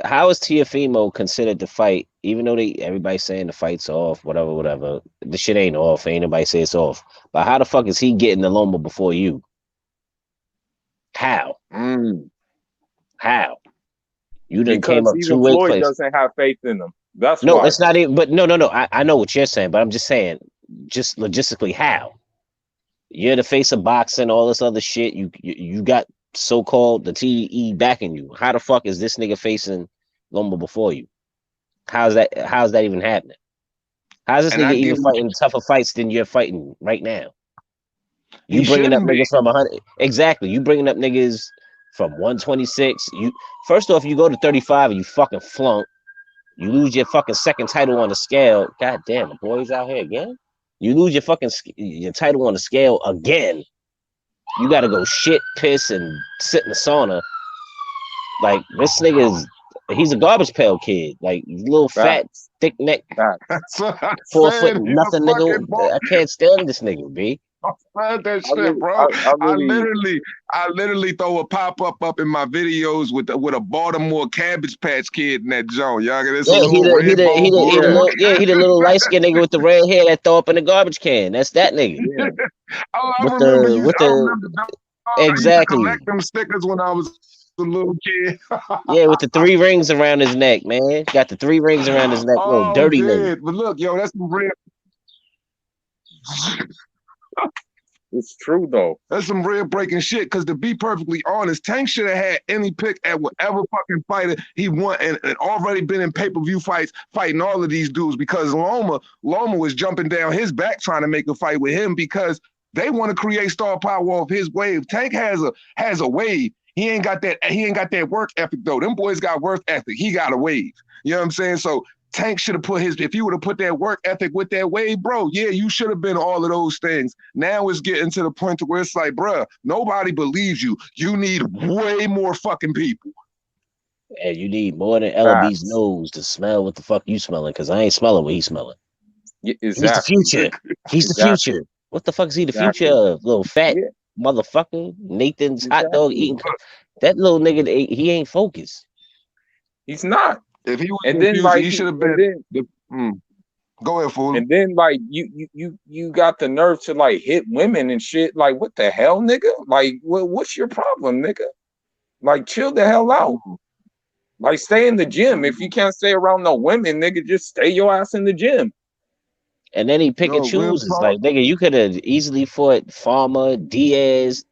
How is Teofimo considered to fight, even though everybody's saying the fight's off, whatever. The shit ain't off. Ain't nobody say it's off. But how the fuck is he getting the Loma before you? How? How? You done came up
even
2 weight
Floyd
classes.
doesn't have faith in him. That's
no,
why.
it's not even. But no. I know what you're saying, but I'm just saying, just logistically, how? You're the face of boxing, all this other shit. You got so-called the TE backing you. How the fuck is this nigga facing Loma before you? How's that even happening? How's this nigga even fighting tougher fights than you're fighting right now? You bringing up niggas from 100. Exactly. You bringing up niggas from 126. First off, you go to 35 and you fucking flunk. You lose your fucking second title on the scale. God damn, the boys out here again. You lose your title on the scale again. You got to go shit, piss, and sit in the sauna. Like, this nigga he's a garbage pail kid. Like, little fat, thick neck, 4 foot nothing nigga. I can't stand this nigga, B.
That shit, bro. I literally throw a pop-up up in my videos with a Baltimore Cabbage Patch Kid in that joint. Y'all get this
he the little light-skinned nigga with the red hair that throw up in the garbage can. That's that nigga.
Yeah. I remember
exactly.
I used to collect them stickers when I was a little kid.
Yeah, with the 3 rings around his neck, man. Got the 3 rings around his neck. Little dirty nigga.
But look, yo, that's some real.
It's true though.
That's some real breaking shit. Because to be perfectly honest, Tank should have had any pick at whatever fucking fighter he want, and already been in pay-per-view fights fighting all of these dudes. Because Loma was jumping down his back trying to make a fight with him because they want to create star power off his wave. Tank has a wave. He ain't got that work ethic though. Them boys got work ethic. He got a wave. You know what I'm saying? So Tank should have put if he would have put that work ethic with that way, bro, yeah, you should have been all of those things. Now it's getting to the point to where it's like, bro, nobody believes you. You need way more fucking people.
And you need more than LB's
Facts.
nose to smell what the fuck you smelling, because I ain't smelling what he's smelling.
Yeah,
He's the
exactly.
future. He's the
Exactly.
future. What the fuck is he the future
Exactly.
of? Little fat
Yeah,
motherfucker. Nathan's hot dog
exactly.
eating. That little nigga, he ain't focused.
He's not.
If he was
And
the
then
future,
like
he should have
and
been
then
Go ahead, fool.
and then like you got the nerve to like hit women and shit. Like what the hell, nigga? Like what's your problem, nigga? Like chill the hell out. Like stay in the gym. If you can't stay around no women, nigga, just stay your ass in the gym.
And then he pick and
Yo, real
chooses.
talk.
Like, nigga, you could have easily fought Farmer, Diaz,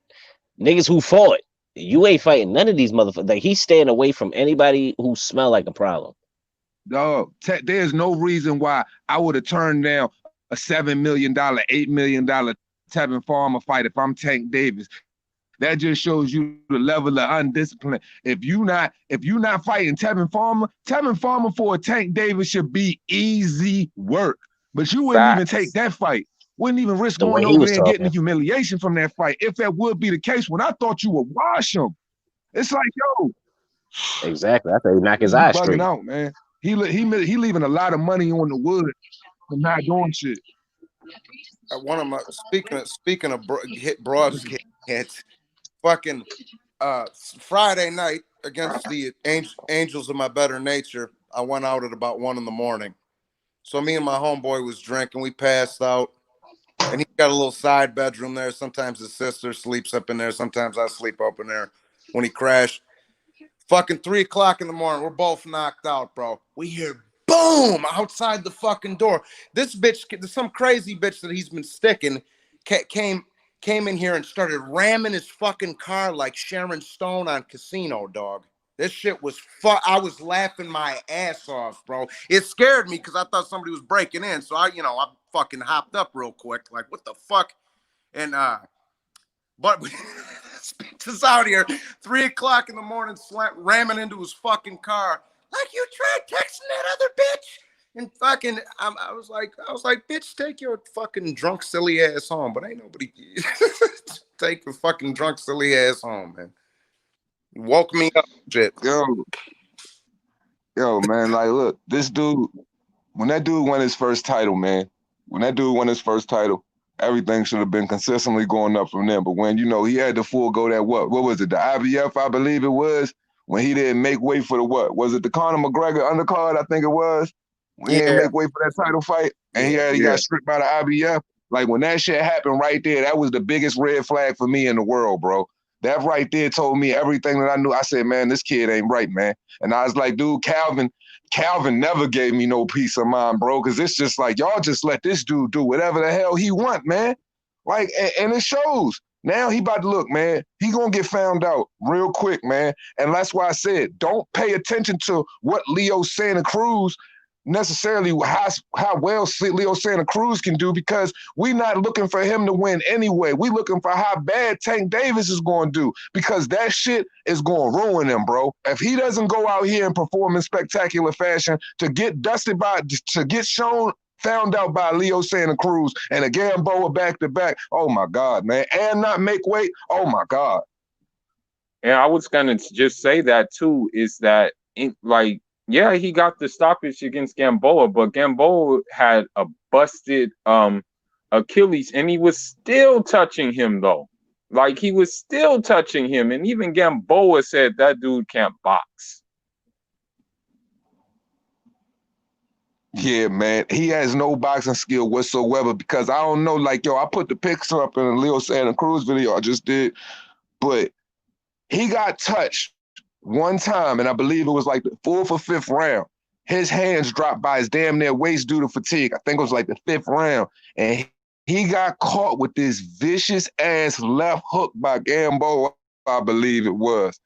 niggas who fought. You ain't fighting none of these motherfuckers. Like, he's staying away from anybody who smell like a problem.
Dog, there's no reason why I would have turned down a $7 million, $8 million Tevin Farmer fight if I'm Tank Davis. That just shows you the level of undiscipline. If you not fighting Tevin Farmer for a Tank Davis should be easy work. But you wouldn't even take
Facts.
that fight. Wouldn't even risk
The way
going
he
over
was
there and getting
talking.
the humiliation from that fight. If that would be the case, when I thought you would wash him, it's like, yo,
Exactly. I thought he'd knock his
you
eye
bugging
straight.
out, man. He leaving a lot of money on the wood for not doing shit.
One of my speaking of hit broads hits, fucking Friday night against the Angels of My Better Nature, I went out at about 1 a.m. So me and my homeboy was drinking. We passed out, and he got a little side bedroom there. Sometimes his sister sleeps up in there. Sometimes I sleep up in there. When he crashed, fucking 3 o'clock in the morning, we're both knocked out, bro. We hear boom outside the fucking door. This bitch, some crazy bitch that he's been sticking, came in here and started ramming his fucking car like Sharon Stone on Casino, dog. This shit was I was laughing my ass off, bro. It scared me because I thought somebody was breaking in. So I fucking hopped up real quick. Like, what the fuck? And but speaks us out here, 3 o'clock in the morning, ramming into his fucking car. Like, you tried texting that other bitch? And fucking, I was like, bitch, take your fucking drunk, silly ass home. But ain't nobody take your fucking drunk, silly ass home, man. You woke me up, shit.
Yo, man, like, look, this dude, when that dude won his first title, man, everything should have been consistently going up from there. But when, he had to forego that, what was it, the IBF, I believe it was, when he didn't make way for the what? Was it the Conor McGregor undercard, I think it was? When he didn't make way for that title fight, and he got stripped by the IBF. Like, when that shit happened right there, that was the biggest red flag for me in the world, bro. That right there told me everything that I knew. I said, man, this kid ain't right, man. And I was like, dude, Calvin never gave me no peace of mind, bro, because it's just like, y'all just let this dude do whatever the hell he want, man. Like, and it shows. Now he about to look, man, he gonna get found out real quick, man. And that's why I said, don't pay attention to what Leo Santa Cruz necessarily how well Leo Santa Cruz can do, because we not looking for him to win anyway. We looking for how bad Tank Davis is going to do, because that shit is going to ruin him, bro. If he doesn't go out here and perform in spectacular fashion to get found out by Leo Santa Cruz and a Gamboa back-to-back, oh my God, man, and not make weight, oh my God.
And I was gonna just say that too, is that yeah, he got the stoppage against Gamboa, but Gamboa had a busted Achilles, and he was still touching him though. Like, he was still touching him, and even Gamboa said that dude can't box.
Yeah, man, he has no boxing skill whatsoever, because I don't know, like, yo, I put the picture up in the Leo Santa Cruz video I just did, but he got touched one time, and I believe it was like the 4th or 5th round. His hands dropped by his damn near waist due to fatigue. I think it was like the 5th round, and he got caught with this vicious ass left hook by Gamboa, I believe it was,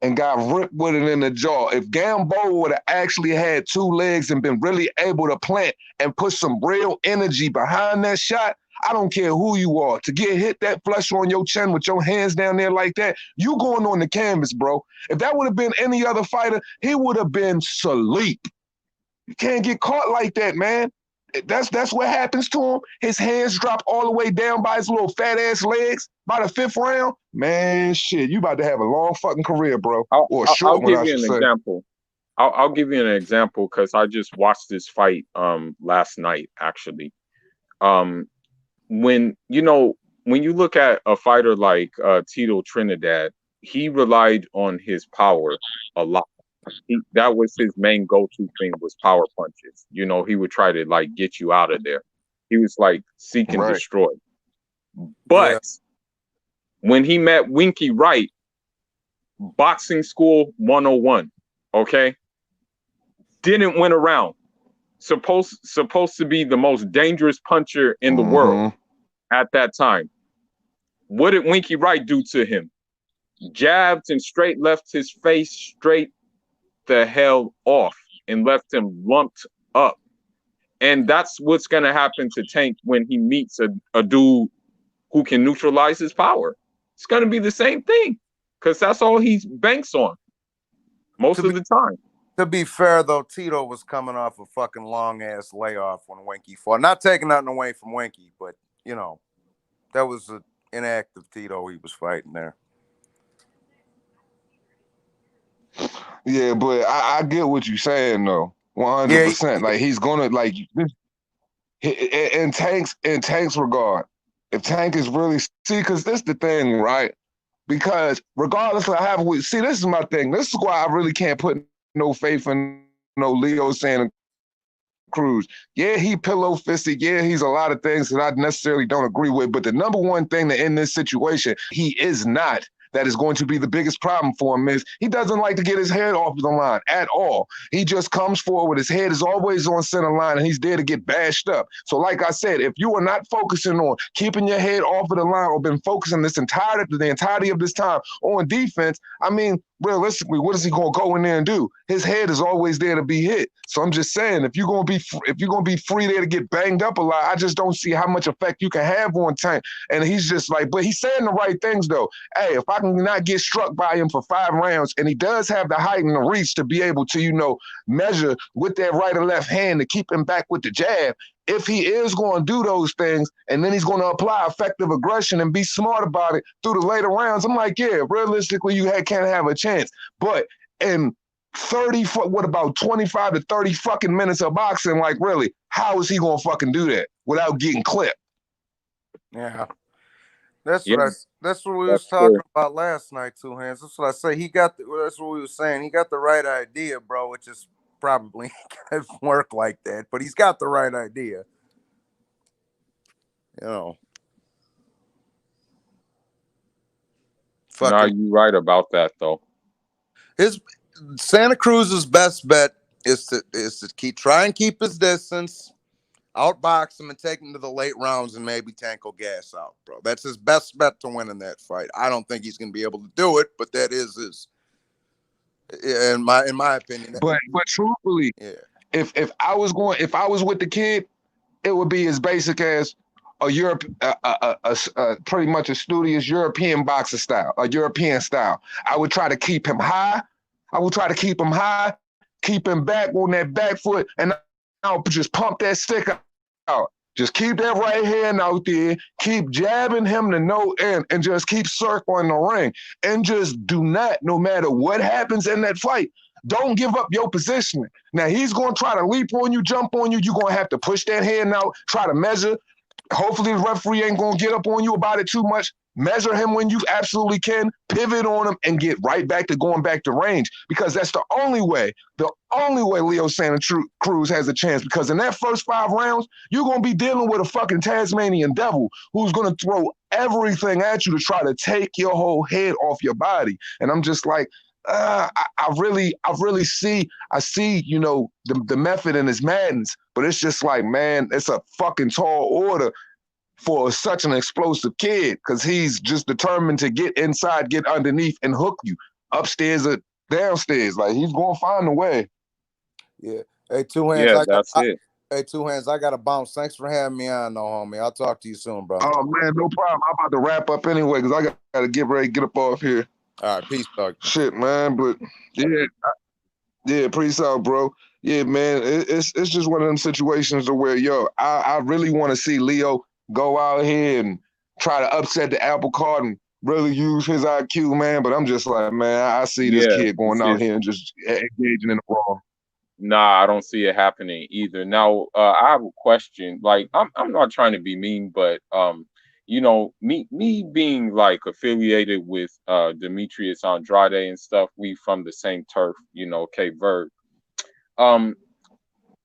and got ripped with it in the jaw. If Gamboa would have actually had 2 legs and been really able to plant and put some real energy behind that shot, I don't care who you are, to get hit that flush on your chin with your hands down there like that, you going on the canvas, bro. If that would have been any other fighter, he would have been asleep. You can't get caught like that, man. That's what happens to him. His hands drop all the way down by his little fat ass legs by the 5th round. Man, shit, you about to have a long fucking career, bro. Or a
I'll
short one,
give
I
you
should
an
say.
example. I'll give you an example because I just watched this fight last night actually. When when you look at a fighter like Tito Trinidad, he relied on his power a lot. That was his main go-to thing was power punches. He would try to like get you out of there. He was like seek and
Right.
destroy. But when he met Winky Wright, boxing school 101, okay? Didn't win a round. Supposed to be the most dangerous puncher in the world at that time. What did Winky Wright do to him? Jabbed and straight left his face straight the hell off and left him lumped up. And that's what's going to happen to Tank when he meets a dude who can neutralize his power. It's going to be the same thing because that's all he banks on most of the time.
To be fair, though, Tito was coming off a fucking long-ass layoff when Winky fought. Not taking nothing away from Winky, but, that was an inactive Tito he was fighting there.
Yeah, but I get what you're saying, though. 100%. Like, he's going to, like, in Tank's regard, if Tank is really, because this is the thing, right? Because regardless of how this is my thing. This is why I really can't put no faith in no Leo Santa Cruz. Yeah, he pillow fisted. Yeah, he's a lot of things that I necessarily don't agree with. But the number one thing that in this situation, he is not, that is going to be the biggest problem for him is he doesn't like to get his head off the line at all. He just comes forward. His head is always on center line, and he's there to get bashed up. So like I said, if you are not focusing on keeping your head off of the line or been focusing the entirety of this time on defense, I mean, realistically, what is he going to go in there and do? His head is always there to be hit. So I'm just saying, if you're going to be free there to get banged up a lot, I just don't see how much effect you can have on Tank. And he's just like, but he's saying the right things though. Hey, if I can not get struck by him for 5 rounds, and he does have the height and the reach to be able to, measure with that right or left hand to keep him back with the jab. If he is going to do those things, and then he's going to apply effective aggression and be smart about it through the later rounds, I'm like, yeah, realistically, you can't have a chance. But in 25 to 30 fucking minutes of boxing, like, really, how is he going to fucking do that without getting clipped?
Yeah. That's what we was talking about last night, Two Hands. That's what I say. That's what we were saying. He got the right idea, bro. It just probably can't work like that, but he's got the right idea.
No, you're right about that though.
Santa Cruz's best bet is to try and keep his distance, outbox him, and take him to the late rounds, and maybe Tank will gas out, bro. That's his best bet to win in that fight. I don't think he's going to be able to do it, but that is his, in my opinion.
But truthfully,
yeah.
If I was with the kid, it would be as basic as pretty much a studious European boxer style, a European style. I would try to keep him high. Keep him back on that back foot, and I'll just pump that stick out. Just keep that right hand out there. Keep jabbing him to no end, and just keep circling the ring. And just do not, no matter what happens in that fight, don't give up your positioning. Now, he's going to try to leap on you, jump on you. You're going to have to push that hand out, try to measure. Hopefully, the referee ain't going to get up on you about it too much. Measure him when you absolutely can, pivot on him, and get right back to going back to range, because that's the only way Leo Santa Cruz has a chance, because in that first 5 rounds, you're going to be dealing with a fucking Tasmanian devil who's going to throw everything at you to try to take your whole head off your body. And I'm just like, I see, the method in his madness, but it's just like, man, it's a fucking tall order for such an explosive kid, because he's just determined to get inside, get underneath, and hook you upstairs or downstairs. Like, he's going to find a way.
Yeah. Hey, Two Hands.
Yeah, that's it.
Hey, Two Hands, I got to bounce. Thanks for having me on, though, homie. I'll talk to you soon, bro.
Oh, man, no problem. I'm about to wrap up anyway, because I got to get ready to get up off here.
All right, peace, dog.
Shit, man, but yeah, peace out, bro. Yeah, man, it's just one of them situations to where I really want to see Leo go out here and try to upset the apple cart and really use his IQ, man. But I'm just like, man, I see this
Yeah,
kid going
it's
out
just
here and just engaging in the wrong.
nah. I don't see it happening either. Now, I have a question. Like, I'm not trying to be mean, but me being like affiliated with Demetrius Andrade and stuff. We from the same turf, Cape Verde. Um,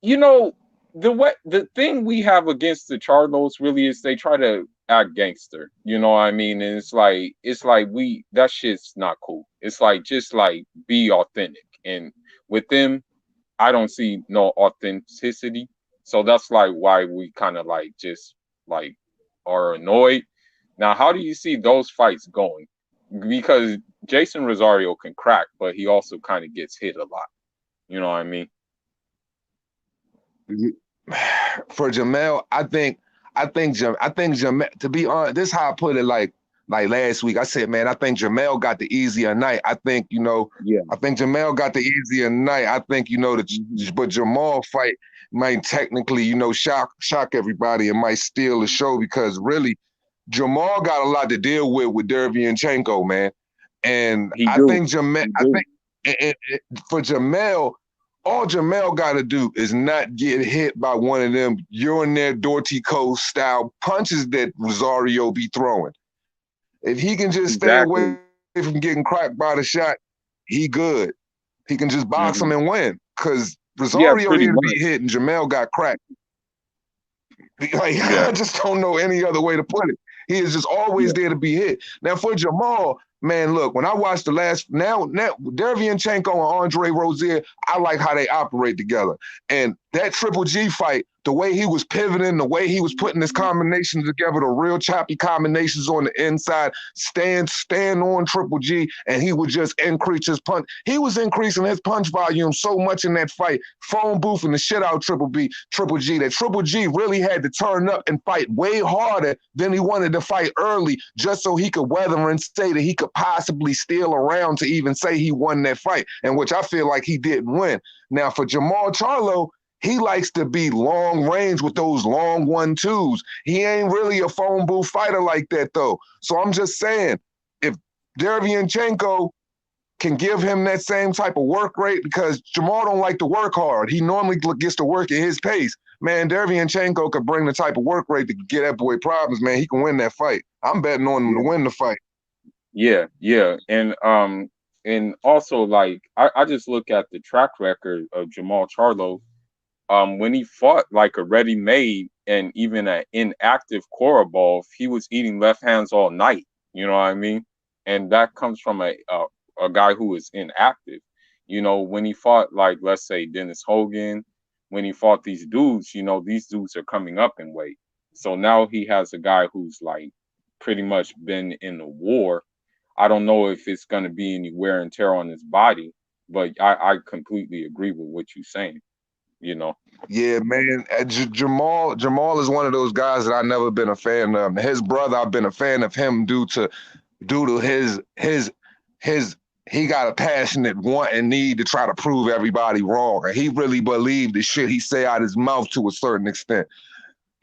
you know, the thing we have against the Charlos really is they try to act gangster. You know what I mean? And it's like we that shit's not cool. It's like just like be authentic. And with them, I don't see no authenticity. So that's like why we kind of like just like are annoyed. Now, how do you see those fights going? Because Jason Rosario can crack, but he also kind of gets hit a lot. You know what I mean?
For Jamel, I think Jamel. To be honest, this is how I put it. Like last week, I said, man, I think Jamel got the easier night.
Yeah.
I think Jamel got the easier night. I think
Mhm.
but Jamal fight might technically, shock everybody and might steal the show because really Jamal got a lot to deal with Derevyanchenko, man. And
He
I
do.
think Jamel,
He
I
do.
think for Jamel, all Jamel got to do is not get hit by one of them urinary Dortico style punches that Rosario be throwing. If he can just stay away
Exactly.
from getting cracked by the shot, he good. He can just box him
Hmm.
and win. Cause
Yeah,
Rosario
pretty
here to be
much.
hit and Jamel got cracked. Like
Yeah.
I just don't know any other way to put it. He is just always
Yeah.
there to be hit. Now for Jamal, man, look, when I watched the last now Derevyanchenko and Andre Rozier, I like how they operate together. And that Triple G fight, the way he was pivoting, the way he was putting his combinations together, the real choppy combinations on the inside, stand on Triple G, and he would just increase his punch. He was increasing his punch volume so much in that fight, phone boofing the shit out Triple G, that Triple G really had to turn up and fight way harder than he wanted to fight early, just so he could weather and say that he could possibly steal around to even say he won that fight, and which I feel like he didn't win. Now for Jamal Charlo, he likes to be long range with those long 1-2s. He ain't really a phone booth fighter like that though. So I'm just saying, if Derevyanchenko can give him that same type of work rate, because Jamal don't like to work hard. He normally gets to work at his pace. Man, Derevyanchenko could bring the type of work rate to get that boy problems, man. He can win that fight. I'm betting on him to
Yeah.
win the fight.
Yeah. Yeah. And also like I just look at the track record of Jamal Charlo. When he fought like a ready made and even an inactive Korobov, he was eating left hands all night. You know what I mean? And that comes from a guy who is inactive. When he fought like let's say Dennis Hogan, when he fought these dudes, these dudes are coming up in weight. So now he has a guy who's like pretty much been in the war. I don't know if it's gonna be any wear and tear on his body, but I completely agree with what you're saying, you know.
Yeah, man. Jamal is one of those guys that I've never been a fan of. His brother, I've been a fan of him due to his he got a passionate want and need to try to prove everybody wrong. And he really believed the shit he say out his mouth to a certain extent.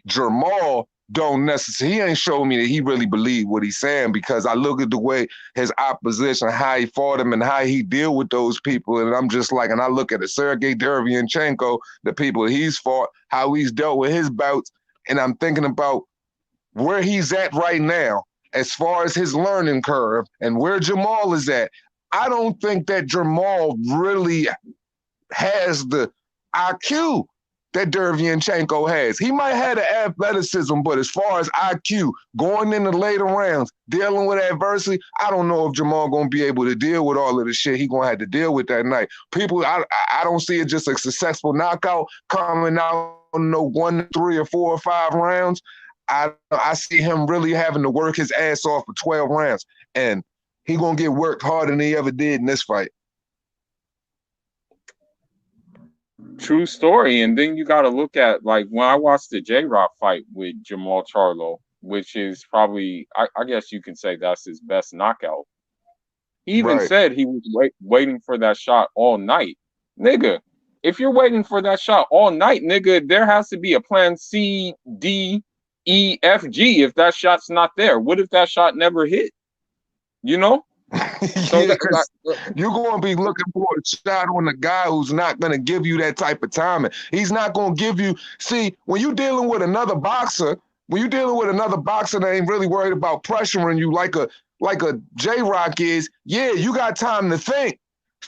Jamal don't necessarily, he ain't showing me that he really believed what he's saying, because I look at the way his opposition, how he fought him and how he deal with those people. And I'm just like, and I look at the Sergey Derevyanchenko, the people he's fought, how he's dealt with his bouts. And I'm thinking about where he's at right now, as far as his learning curve and where Jamal is at. I don't think that Jamal really has the IQ that Derevyanchenko has. He might have the athleticism, but as far as IQ, going in the later rounds, dealing with adversity, I don't know if Jamal gonna be able to deal with all of the shit he gonna have to deal with that night. I don't see it just a successful knockout coming out in no 1, 3, or 4 or 5 rounds. I see him really having to work his ass off for 12 rounds, and he gonna get worked harder than he ever did in this fight.
True story. And then you got to look at like when I watched the J Rock fight with Jamal Charlo, which is probably, I guess you can say that's his best knockout. He even
Right.
said he was waiting for that shot all night. Nigga, if you're waiting for that shot all night, nigga, there has to be a plan C, D, E, F, G. If that shot's not there, what if that shot never hit? You know? So
Yeah,
that,
because you're going to be looking for a shot on a guy who's not going to give you that type of timing. He's not going to give you. See, when you're dealing with another boxer, that ain't really worried about pressuring you like a J-Rock is, yeah, you got time to think.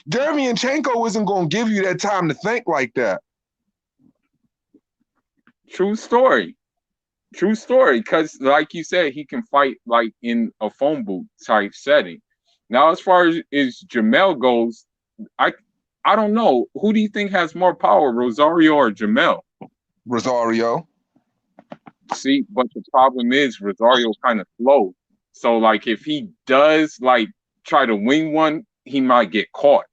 Derevyanchenko isn't going to give you that time to think like that.
true story. True story. Because, like you said, he can fight like in a phone booth type setting. Now, as far as Jamel goes, I don't know. Who do you think has more power, Rosario or Jamel?
Rosario.
See, but the problem is Rosario's kind of slow. So, like, if he does like try to wing one, he might get caught.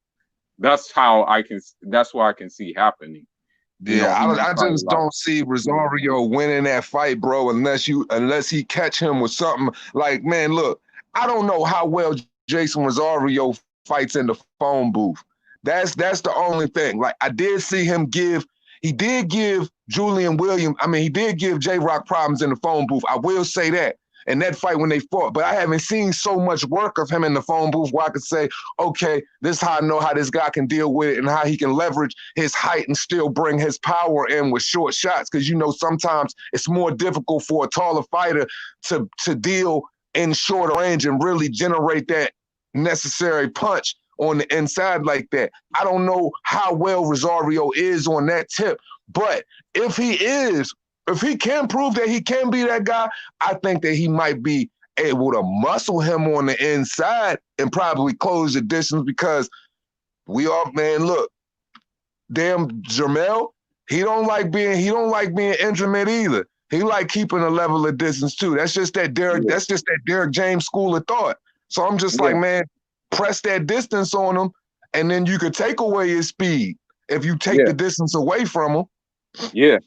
That's what I can see happening.
Yeah, I just don't see Rosario winning that fight, bro, unless he catch him with something. Like, man, look, I don't know how well Jason Rosario fights in the phone booth. That's the only thing. Like, I did see him he did give Julian Williams, he did give J-Rock problems in the phone booth. I will say that. In that fight when they fought, but I haven't seen so much work of him in the phone booth where I could say, okay, this is how I know how this guy can deal with it and how he can leverage his height and still bring his power in with short shots. Because, sometimes it's more difficult for a taller fighter to deal in shorter range and really generate that necessary punch on the inside like that. I don't know how well Rosario is on that tip, but if he can prove that he can be that guy, I think that he might be able to muscle him on the inside and probably close the distance because look, damn Jamel, he don't like being intimate either. He like keeping a level of distance too. That's just that Derek James school of thought. So I'm just like, man, press that distance on him, and then you could take away his speed if you take the distance away from him.
Yeah.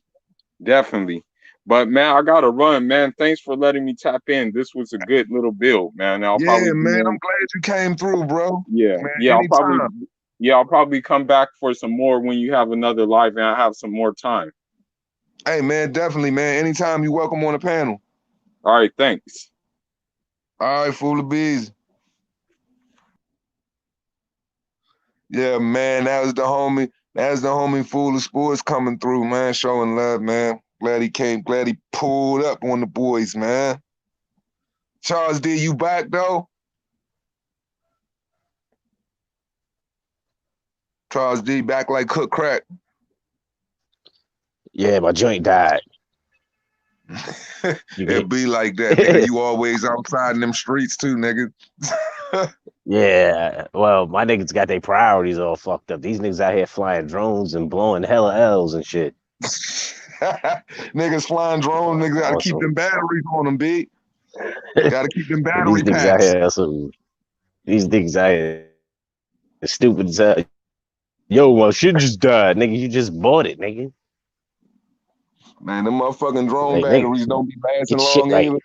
Definitely. But man, I gotta run, man. Thanks for letting me tap in. This was a good little build, man.
I'm glad you came through, bro.
Yeah,
man,
yeah.
anytime.
I'll probably come back for some more when you have another live and I have some more time.
Hey man, definitely, man. Anytime you're welcome on the panel.
All right, thanks.
All right, Fool of Bees. Yeah, man, that was the homie. That's the homie Fool of Sports coming through, man, showing love, man. Glad he pulled up on the boys, man. Charles D, you back, though? Charles D, back like cook crack.
Yeah, my joint died.
It be like that, nigga. You always outside in them streets, too, nigga.
Yeah, well, my niggas got their priorities all fucked up. These niggas out here flying drones and blowing hella L's and shit.
Niggas flying drones, niggas gotta keep them batteries on them, B. Gotta keep them battery
These niggas
packs.
out here, these niggas out here stupid as hell. Yo, well, shit just died, nigga. You just bought it, nigga.
Man, them motherfucking drone
Like,
batteries
nigga,
don't be lasting
get shit
long
right.
either.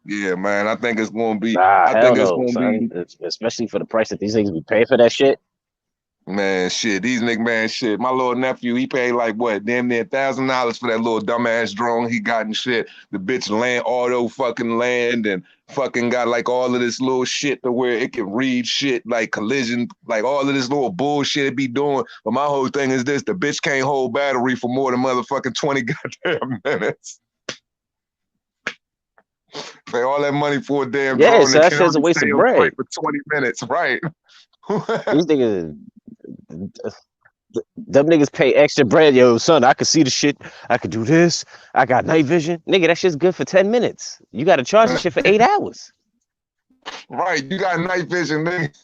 Yeah, man, I think it's gonna be.
Especially for the price that these niggas be paying for that shit.
Man, shit, these niggas, man, shit. My little nephew, he paid like what, damn near $1,000 for that little dumbass drone he got and shit. The bitch land and fucking got like all of this little shit to where it can read shit like collision, like all of this little bullshit it be doing. But my whole thing is this: the bitch can't hold battery for more than motherfucking 20 goddamn minutes. Pay all that money for a damn drone
so that shit's a waste of bread
for 20 minutes, right?
These niggas. Them niggas pay extra bread. Yo, son, I could see the shit. I could do this. I got night vision. Nigga, that shit's good for 10 minutes. You got to charge the shit for 8 hours.
Right, you got night vision, nigga.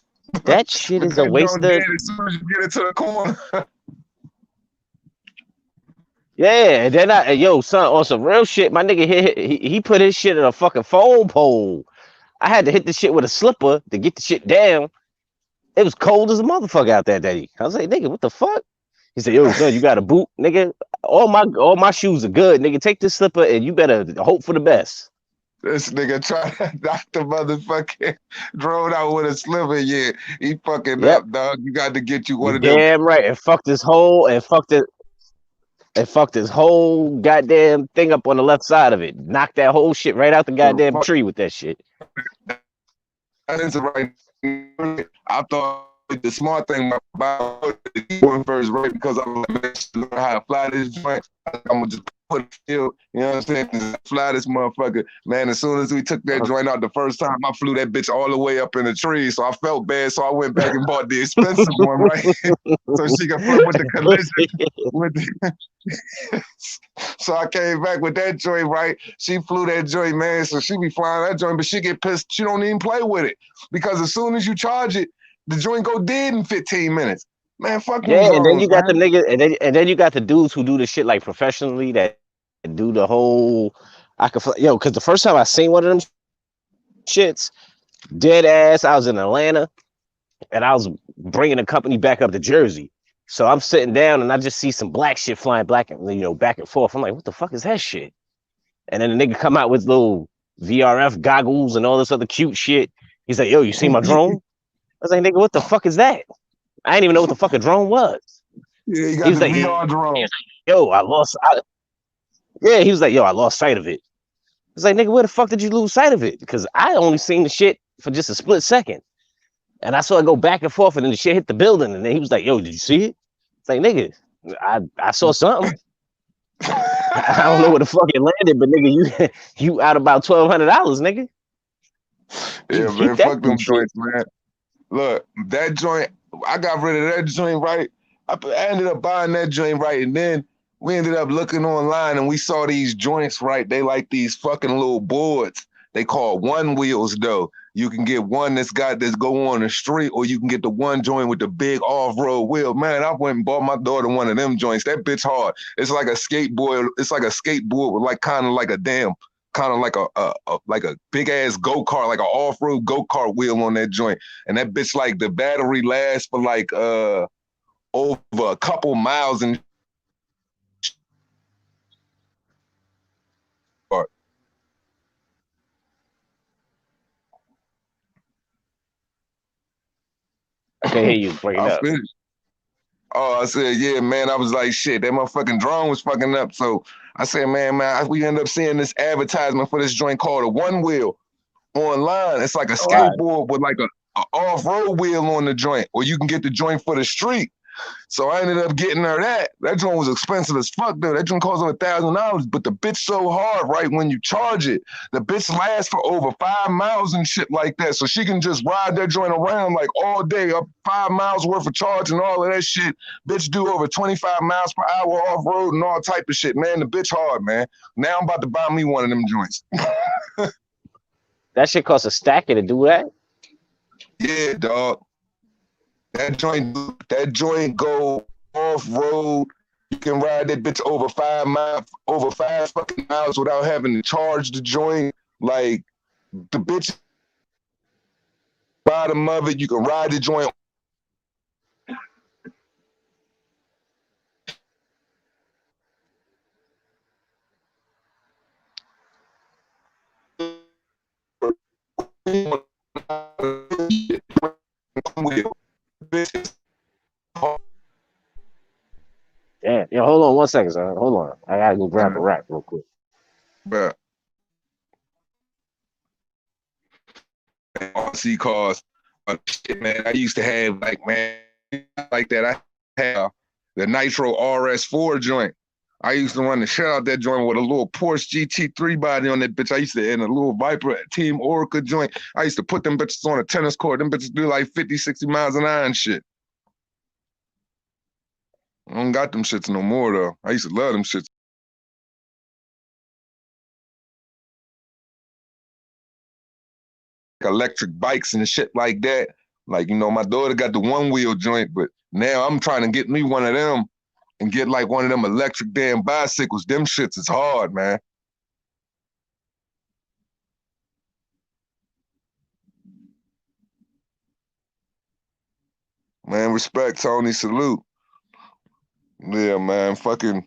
That shit is a waste of...
As soon as you get into the corner.
Yeah, and then yo, son, on some real shit, my nigga, he put his shit in a fucking phone pole. I had to hit the shit with a slipper to get the shit down. It was cold as a motherfucker out that day. I was like, nigga, what the fuck? He said, yo, son, you got a boot? Nigga, all my shoes are good. Nigga, take this slipper and you better hope for the best.
This nigga tried to knock the motherfucking drone out with a sliver. Yeah, he fucking
Yep,
up, dog. You got to get you
you
one of them.
damn right. And fucked this whole goddamn thing up on the left side of it. Knocked that whole shit right out the goddamn tree with that shit.
Right. I thought the smart thing about going first, right? Because I'm learn how to fly this joint. I'm gonna just put it still, you know what I'm saying? Fly this motherfucker. Man, as soon as we took that joint out the first time, I flew that bitch all the way up in the tree. So I felt bad. So I went back and bought the expensive one, right? So she could fuck with the collision. With the so I came back with that joint, right? She flew that joint, man. So she be flying that joint, but she get pissed. She don't even play with it. Because as soon as you charge it, the joint go dead in 15 minutes. Man, fuck them
Yeah, and then
drones,
you got the
man.
niggas, and then you got the dudes who do the shit like professionally that do the whole. Because the first time I seen one of them shits, dead ass, I was in Atlanta, and I was bringing the company back up to Jersey. So I'm sitting down and I just see some black shit flying back and forth. I'm like, what the fuck is that shit? And then the nigga come out with little VRF goggles and all this other cute shit. He's like, yo, you see my drone? I was like, nigga, what the fuck is that? I didn't even know what the fuck a drone was.
Yeah, you
He
got
was
the
like,
VR drone.
yo, yeah, he was like, yo, I lost sight of it. It's like, nigga, where the fuck did you lose sight of it? Because I only seen the shit for just a split second. And I saw it go back and forth, and then the shit hit the building. And then he was like, yo, did you see it? It's like, nigga, I saw something. I don't know where the fuck it landed, but nigga, you out about $1,200, nigga.
Yeah,
Keep
man,
that
fuck them
shit.
joints, man. Look, that joint, I got rid of that joint, right? I ended up buying that joint, right? And then we ended up looking online and we saw these joints, right? They like these fucking little boards. They call one wheels, though. You can get one that's go on the street, or you can get the one joint with the big off-road wheel. Man, I went and bought my daughter one of them joints. That bitch hard. It's like a skateboard. It's like a skateboard with like kind of like a damn, kind of like a big ass go-kart, like an off-road go-kart wheel on that joint. And that bitch, like, the battery lasts for like over a couple miles and
I can't hear you breaking
I
up.
finished. Oh, I said, yeah, man. I was like, shit, that motherfucking drone was fucking up. So I said, man, we end up seeing this advertisement for this joint called a one wheel online. It's like a
All right.
skateboard with like a off-road wheel on the joint, or you can get the joint for the street. So I ended up getting her that. That joint was expensive as fuck, though. That joint cost her $1,000, but the bitch so hard, right? When you charge it, the bitch lasts for over 5 miles and shit like that. So she can just ride that joint around like all day, up 5 miles worth of charge and all of that shit. Bitch do over 25 miles per hour off road and all type of shit, man. The bitch hard, man. Now I'm about to buy me one of them joints.
That shit costs a stacker to do that?
Yeah, dog. That joint go off road. You can ride that bitch over 5 miles, over 5 fucking miles without having to charge the joint. Like, the bitch bottom of it, you can ride the joint.
Yeah, hold on 1 second, son. Hold on. I gotta go grab a rack real quick.
But RC cars, shit, man. I used to have like that. I have the Nitro RS4 joint. I used to run the shit out that joint with a little Porsche GT3 body on that bitch. I used to in a little Viper Team Orica joint. I used to put them bitches on a tennis court. Them bitches do like 50, 60 miles an hour and shit. I don't got them shits no more though. I used to love them shits. Electric bikes and shit like that. Like, my daughter got the one wheel joint, but now I'm trying to get me one of them and get like one of them electric damn bicycles. Them shits is hard, man. Man, respect, Tony. Salute. Yeah, man. Fucking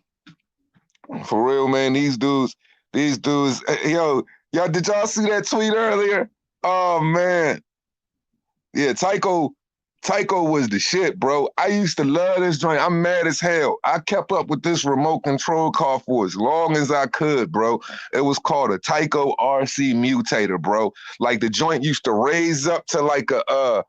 for real, man. These dudes, yo, Did y'all see that tweet earlier? Oh man. Yeah, Tycho was the shit, bro. I used to love this joint. I'm mad as hell. I kept up with this remote control car for as long as I could, bro. It was called a Tycho RC Mutator, bro. Like the joint used to raise up to like a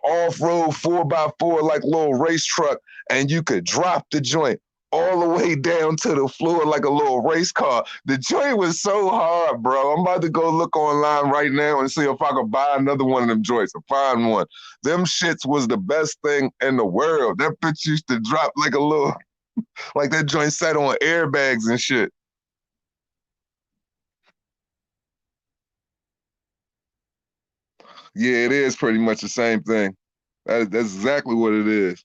off-road 4x4, like little race truck, and you could drop the joint all the way down to the floor like a little race car. The joint was so hard, bro. I'm about to go look online right now and see if I could buy another one of them joints or find one. Them shits was the best thing in the world. That bitch used to drop like a little, like that joint sat on airbags and shit. Yeah, it is pretty much the same thing. That's exactly what it is.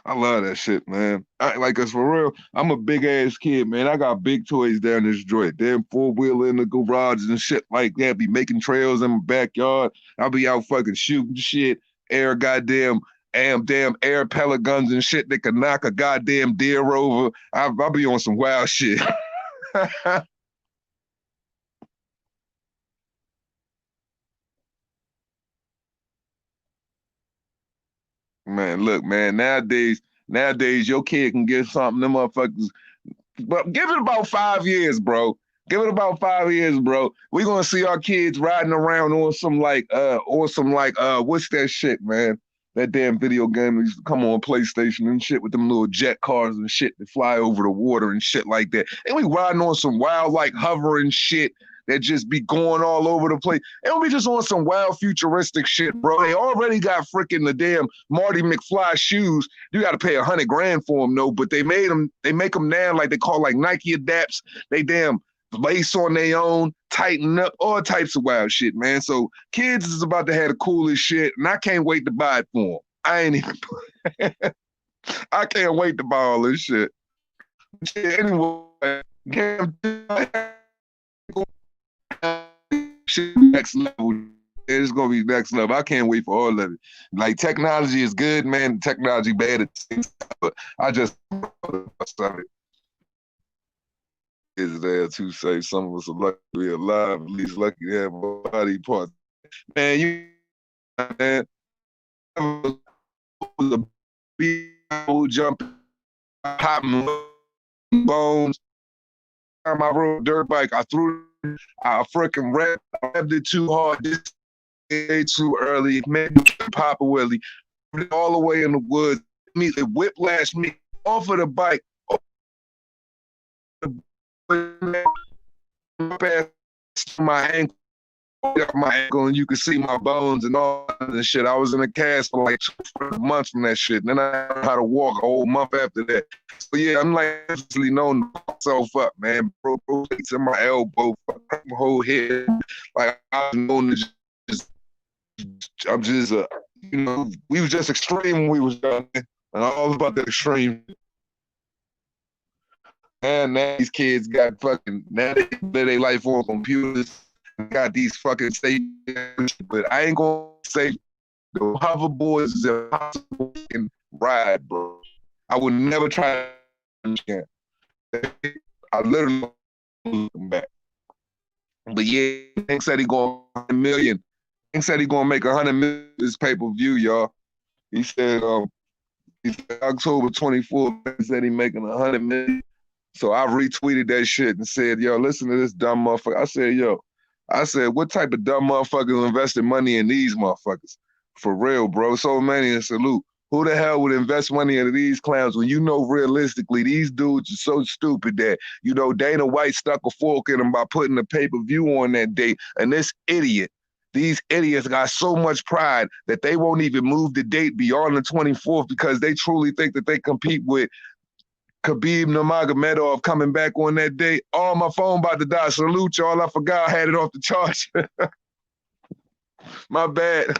I love that shit, man. Like us for real. I'm a big ass kid, man. I got big toys down this joint. Damn 4-wheeler in the garage and shit like that. Be making trails in my backyard. I'll be out fucking shooting shit. Air goddamn damn air pellet guns and shit that can knock a goddamn deer over. I'll be on some wild shit. Man, look, man, nowadays your kid can get something, them motherfuckers. But give it about 5 years, bro. Give it about 5 years, bro. We're gonna see our kids riding around what's that shit, man? That damn video game that used to come on PlayStation and shit with them little jet cars and shit that fly over the water and shit like that. And we riding on some wild, like hovering shit that just be going all over the place. And we just on some wild futuristic shit, bro. They already got freaking the damn Marty McFly shoes. You got to pay $100,000 for them, though. But they make them now like they call like Nike Adapts. They damn lace on their own, tighten up, all types of wild shit, man. So kids is about to have the coolest shit, and I can't wait to buy it for them. I ain't even. I can't wait to buy all this shit. Anyway, shit next level. It's gonna be next level. I can't wait for all of it. Like technology is good, man. Technology bad at the same time, but I just it is there to say some of us are lucky to be alive, at least lucky to have body parts. Man, you man, was a big jump, popping bones. Time I rode a dirt bike, I freaking revved it too hard. This day too early, made me pop a willie all the way in the woods. It whiplashed me off of the bike, past my ankle, and you could see my bones and all that shit. I was in a cast for like 2 months from that shit. And then I learned how to walk a whole month after that. So yeah, I'm like actually known to fuck myself up, man. Broke rotates in my elbow, my whole head. Like I was known to just I'm just we was just extreme when we was young, and all about the extreme. And now these kids got fucking now they live their life on computers. Got these fucking stations, but I ain't gonna say the hoverboards is impossible to ride, bro. I would never try again. I literally looking back. But yeah, Hank said he going 100 million. Hank said he gonna make 100 million this pay-per-view, y'all. He said October 24th, he said he making 100 million. So I retweeted that shit and said, yo, listen to this dumb motherfucker. I said, what type of dumb motherfuckers invested money in these motherfuckers? For real, bro. So many, and salute. Who the hell would invest money into these clowns when you know realistically these dudes are so stupid that, Dana White stuck a fork in them by putting the pay-per-view on that date. And these idiots got so much pride that they won't even move the date beyond the 24th because they truly think that they compete with Khabib Nurmagomedov coming back on that day. Oh, my phone about to die. Salute y'all. I forgot I had it off the charge. My bad.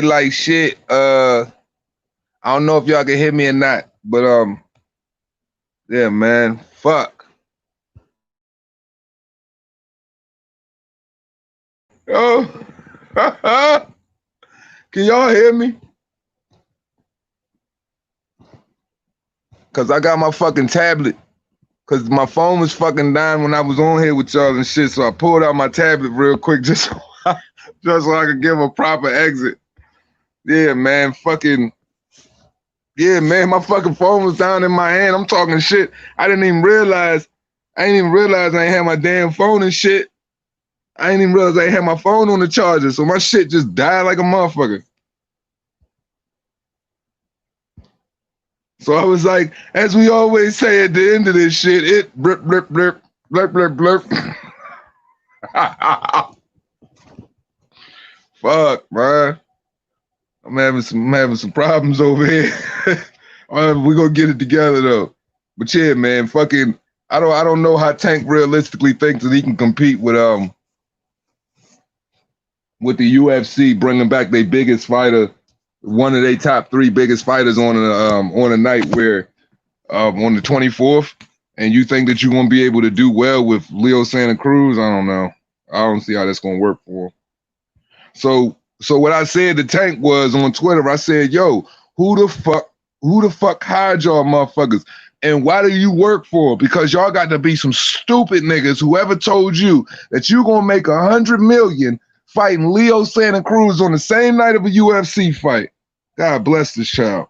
like shit. I don't know if y'all can hear me or not, but yeah, man, fuck. Oh, can y'all hear me? Cause I got my fucking tablet. Cause my phone was fucking dying when I was on here with y'all and shit. So I pulled out my tablet real quick just so I could give a proper exit. Yeah, man, fucking. Yeah, man, my fucking phone was down in my hand. I'm talking shit. I didn't even realize. I ain't had my damn phone and shit. I ain't even realize I ain't had my phone on the charger. So my shit just died like a motherfucker. So I was like, as we always say at the end of this shit, it blip, blip, blip, blip, blip, blip. Fuck, man. I'm having some problems over here. We're gonna get it together though. But yeah, man, fucking I don't know how Tank realistically thinks that he can compete with the UFC bringing back their biggest fighter, one of their top 3 biggest fighters on a night where on the 24th, and you think that you're gonna be able to do well with Leo Santa Cruz? I don't know. I don't see how that's gonna work for him. So what I said to Tank was on Twitter, I said, yo, who the fuck hired y'all motherfuckers? And why do you work for? Because y'all got to be some stupid niggas. Whoever told you that you gonna make $100 million fighting Leo Santa Cruz on the same night of a UFC fight? God bless this child.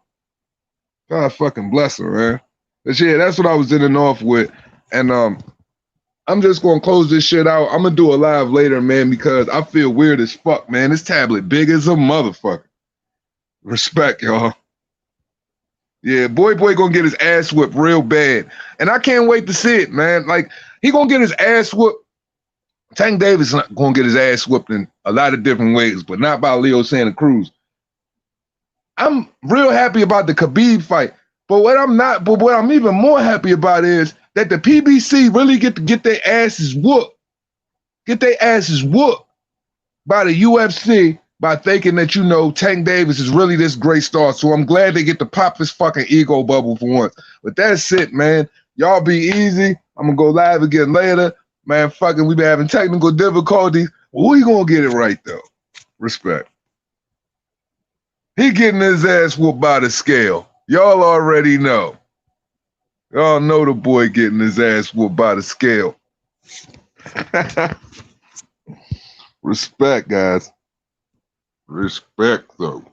God fucking bless her, man. But yeah, that's what I was in and off with. And I'm just gonna close this shit out. I'm gonna do a live later, man, because I feel weird as fuck, man. This tablet big as a motherfucker. Respect, y'all. Yeah, boy gonna get his ass whipped real bad. And I can't wait to see it, man. Like, he gonna get his ass whipped. Tank Davis not gonna get his ass whipped in a lot of different ways, but not by Leo Santa Cruz. I'm real happy about the Khabib fight. But what I'm even more happy about is that the PBC really get to get their asses whooped. Get their asses whooped by the UFC by thinking that, you know, Tank Davis is really this great star. So I'm glad they get to pop this fucking ego bubble for once. But that's it, man. Y'all be easy. I'm going to go live again later. Man, fucking, we been having technical difficulties. We going to get it right, though. Respect. He getting his ass whooped by the scale. Y'all already know. Y'all know the boy getting his ass whooped by the scale. Respect, guys. Respect, though.